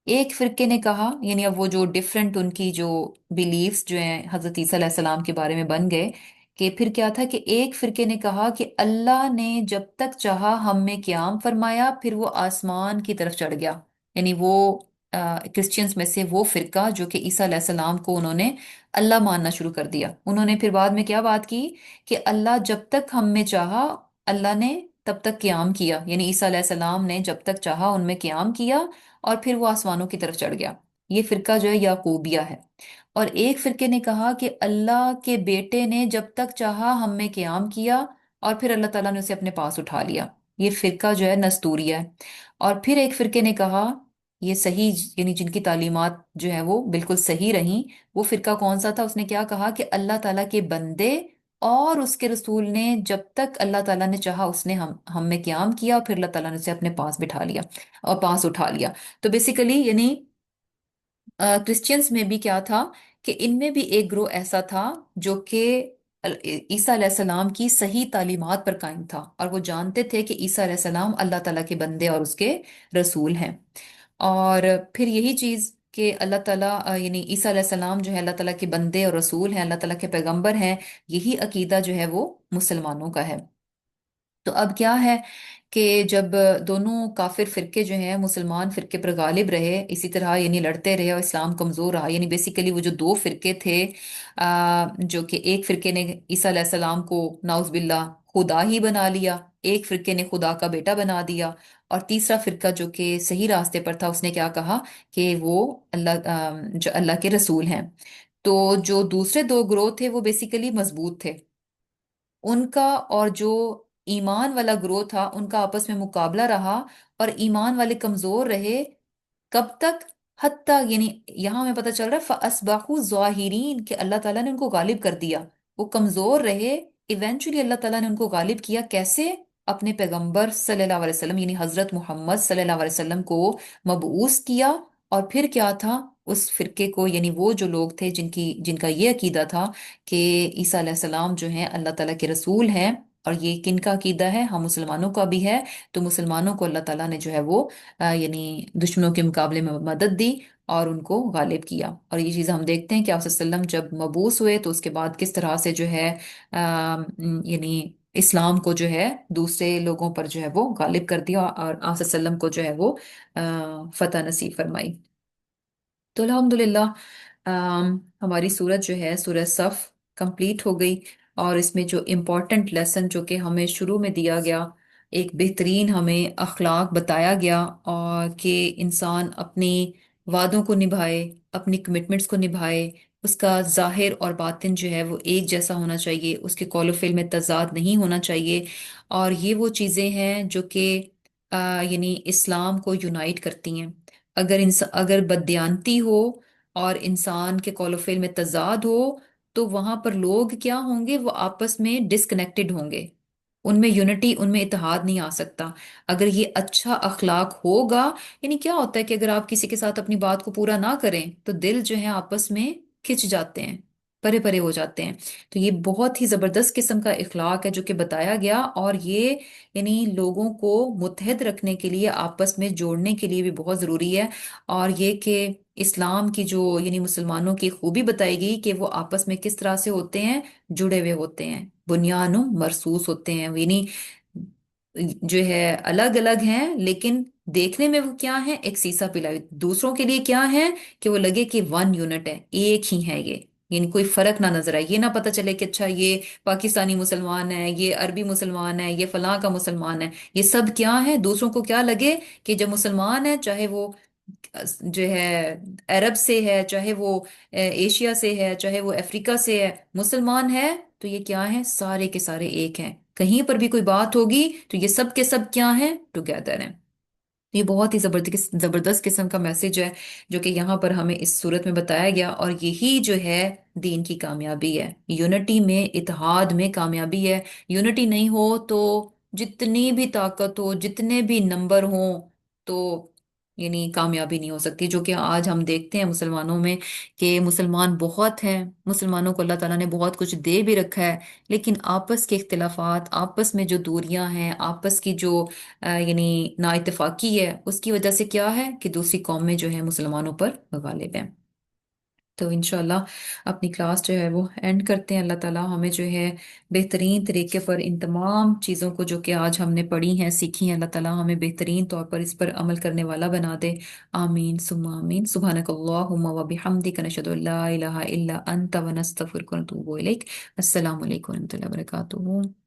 एक फिरके ने कहा, यानी अब वो जो डिफरेंट उनकी जो बिलीव्स जो हैं हजरत ईसा अलैहि सलाम के बारे में बन गए, कि फिर क्या था कि एक फिरके ने कहा कि अल्लाह ने जब तक चाहा हम में क़याम फरमाया, फिर वो आसमान की तरफ चढ़ गया। यानी वो क्रिश्चियंस में से वो फिरका जो कि ईसा अलैहि सलाम को उन्होंने अल्लाह मानना शुरू कर दिया, उन्होंने फिर बाद में क्या बात की कि अल्लाह जब तक हम में चाहा, अल्लाह ने तब तक क़याम किया, यानी ईसा अलैहि सलाम ने जब तक चाहा उनमें क़याम किया और फिर वो आसमानों की तरफ चढ़ गया। ये फिरका जो है याकूबिया है। और एक फिरके ने कहा कि अल्लाह के बेटे ने जब तक चाहा हम में क़याम किया और फिर अल्लाह ताला ने उसे अपने पास उठा लिया। ये फिरका जो है नस्तूरिया है। और फिर एक फिरके ने कहा, ये सही, यानी जिनकी तालीमात जो है वो बिल्कुल सही रही, वो फिरका कौन सा था, उसने क्या कहा कि अल्लाह ताला के बंदे और उसके रसूल ने जब तक अल्लाह ताला ने चाहा उसने हम में क़याम किया और फिर अल्लाह ताला ने उसे अपने पास बिठा लिया और पास उठा लिया। तो बेसिकली यानी क्रिश्चियंस में भी क्या था कि इनमें भी एक ग्रोह ऐसा था जो कि ईसा अलैहिस्सलाम की सही तालीमात पर कायम था, और वो जानते थे कि ईसा अलैहिस्सलाम अल्लाह ताला के बंदे और उसके रसूल हैं। और फिर यही चीज़ कि अल्लाह ताला यानी ईसा अलैहिस्सलाम जो है अल्लाह ताला के बंदे और रसूल हैं, अल्लाह ताला के पैगंबर हैं, यही अकीदा जो है वो मुसलमानों का है। तो अब क्या है कि जब दोनों काफिर फिरके जो हैं मुसलमान फिरके पर गालिब रहे, इसी तरह यानी लड़ते रहे और इस्लाम कमजोर रहा, यानी बेसिकली वो जो दो फिरके थे, जो कि एक फिरके ने ईसा अलैहिस्सलाम को नाउज़ खुदा ही बना लिया, एक फिरके ने खुदा का बेटा बना दिया, और तीसरा फिरका जो कि सही रास्ते पर था उसने क्या कहा कि वो अल्लाह जो अल्लाह के रसूल हैं। तो जो दूसरे दो ग्रोह थे वो बेसिकली मजबूत थे, उनका और जो ईमान वाला ग्रोह था उनका आपस में मुकाबला रहा, और ईमान वाले कमजोर रहे। कब तक? हत्ता, यानी यहां हमें पता चल रहा है फअस्बाहु ज़ाहिरीन कि अल्लाह ताला ने उनको गालिब कर दिया। वो कमजोर रहे, इवेंचुअली अल्लाह ताला ने उनको गालिब किया। कैसे? अपने पैगंबर सल्लल्लाहु अलैहि वसल्लम यानी हजरत मोहम्मद सल्लल्लाहु अलैहि वसल्लम को मबऊस किया। और फिर क्या था, उस फिरके को, यानी वो जो लोग थे जिनकी जिनका ये अकीदा था कि ईसा अलैहिस्सलाम जो हैं अल्लाह ताला के रसूल हैं, और ये किनका अकीदा है? हम मुसलमानों का भी है। तो मुसलमानों को अल्लाह ताला ने जो है वो यानी दुश्मनों के मुकाबले में मदद दी और उनको गालिब किया। और ये चीज़ हम देखते हैं कि आप वसल्लम जब मबूस हुए तो उसके बाद किस तरह से जो है यानी इस्लाम को जो है दूसरे लोगों पर जो है वो गालिब कर दिया, और आप वसल्लम को जो है वो फतह नसीब फरमाई। तो अल्हम्दुलिल्लाह हमारी सूरत जो है सूरत सफ कंप्लीट हो गई। और इसमें जो इम्पोर्टेंट लेसन जो कि हमें शुरू में दिया गया, एक बेहतरीन हमें अखलाक बताया गया, और कि इंसान अपनी वादों को निभाए, अपनी कमिटमेंट्स को निभाए, उसका जाहिर और बातिन जो है वो एक जैसा होना चाहिए, उसके कौल फिल में तजाद नहीं होना चाहिए। और ये वो चीज़ें हैं जो कि यानी इस्लाम को यूनाइट करती हैं। अगर बददियानती हो और इंसान के कौल फिल में तजाद हो, तो वहां पर लोग क्या होंगे? वो आपस में डिस्कनेक्टेड होंगे, उनमें यूनिटी, उनमें इत्तेहाद नहीं आ सकता। अगर ये अच्छा अखलाक होगा, यानी क्या होता है कि अगर आप किसी के साथ अपनी बात को पूरा ना करें तो दिल जो है आपस में खिंच जाते हैं, परे परे हो जाते हैं। तो ये बहुत ही जबरदस्त किस्म का इखलाक है जो कि बताया गया, और ये यानी लोगों को मुत्तहद रखने के लिए, आपस में जोड़ने के लिए भी बहुत जरूरी है। और ये कि इस्लाम की जो यानी मुसलमानों की खूबी बताई गई कि वो आपस में किस तरह से होते हैं, जुड़े हुए होते हैं, बुनियानो मरसूस होते हैं, यानी जो है अलग अलग हैं लेकिन देखने में वो क्या है, एक सीसा पिलाई दूसरों के लिए क्या है कि वो लगे कि वन यूनिट है, एक ही है ये, यानी कोई फर्क ना नजर आए, ये ना पता चले कि अच्छा ये पाकिस्तानी मुसलमान है, ये अरबी मुसलमान है, ये फलां का मुसलमान है। ये सब क्या है, दूसरों को क्या लगे कि जब मुसलमान है, चाहे वो जो है अरब से है, चाहे वो एशिया से है, चाहे वो अफ्रीका से है, मुसलमान है तो ये क्या है, सारे के सारे एक हैं। कहीं पर भी कोई बात होगी तो ये सब के सब क्या हैं, टुगेदर हैं। ये बहुत ही जबरदस्त जबरदस्त किस्म का मैसेज है जो कि यहाँ पर हमें इस सूरत में बताया गया, और यही जो है दीन की कामयाबी है, यूनिटी में, इत्तेहाद में कामयाबी है। यूनिटी नहीं हो तो जितनी भी ताकत हो, जितने भी नंबर हो, तो یعنی کامیابی نہیں ہو سکتی، جو کہ آج ہم دیکھتے ہیں مسلمانوں میں کہ مسلمان بہت ہیں، مسلمانوں کو اللہ تعالیٰ نے بہت کچھ دے بھی رکھا ہے، لیکن آپس کے اختلافات، آپس میں جو دوریاں ہیں، آپس کی جو یعنی نا اتفاقی ہے، اس کی وجہ سے کیا ہے کہ دوسری قومیں جو ہیں مسلمانوں پر غالب ہیں۔ تو انشاءاللہ اپنی کلاس جو ہے وہ اینڈ کرتے ہیں۔ اللہ تعالیٰ ہمیں جو ہے بہترین طریقے پر ان تمام چیزوں کو جو کہ آج ہم نے پڑھی ہیں، سیکھی ہیں، اللہ تعالیٰ ہمیں بہترین طور پر اس پر عمل کرنے والا بنا دے۔ آمین ثم آمین۔ سبحانک اللہم و بحمدک، نشہد ان لا الہ الا انت ونستغفرک ونتوب الیک۔ السلام علیکم ورحمۃ اللہ وبرکاتہ۔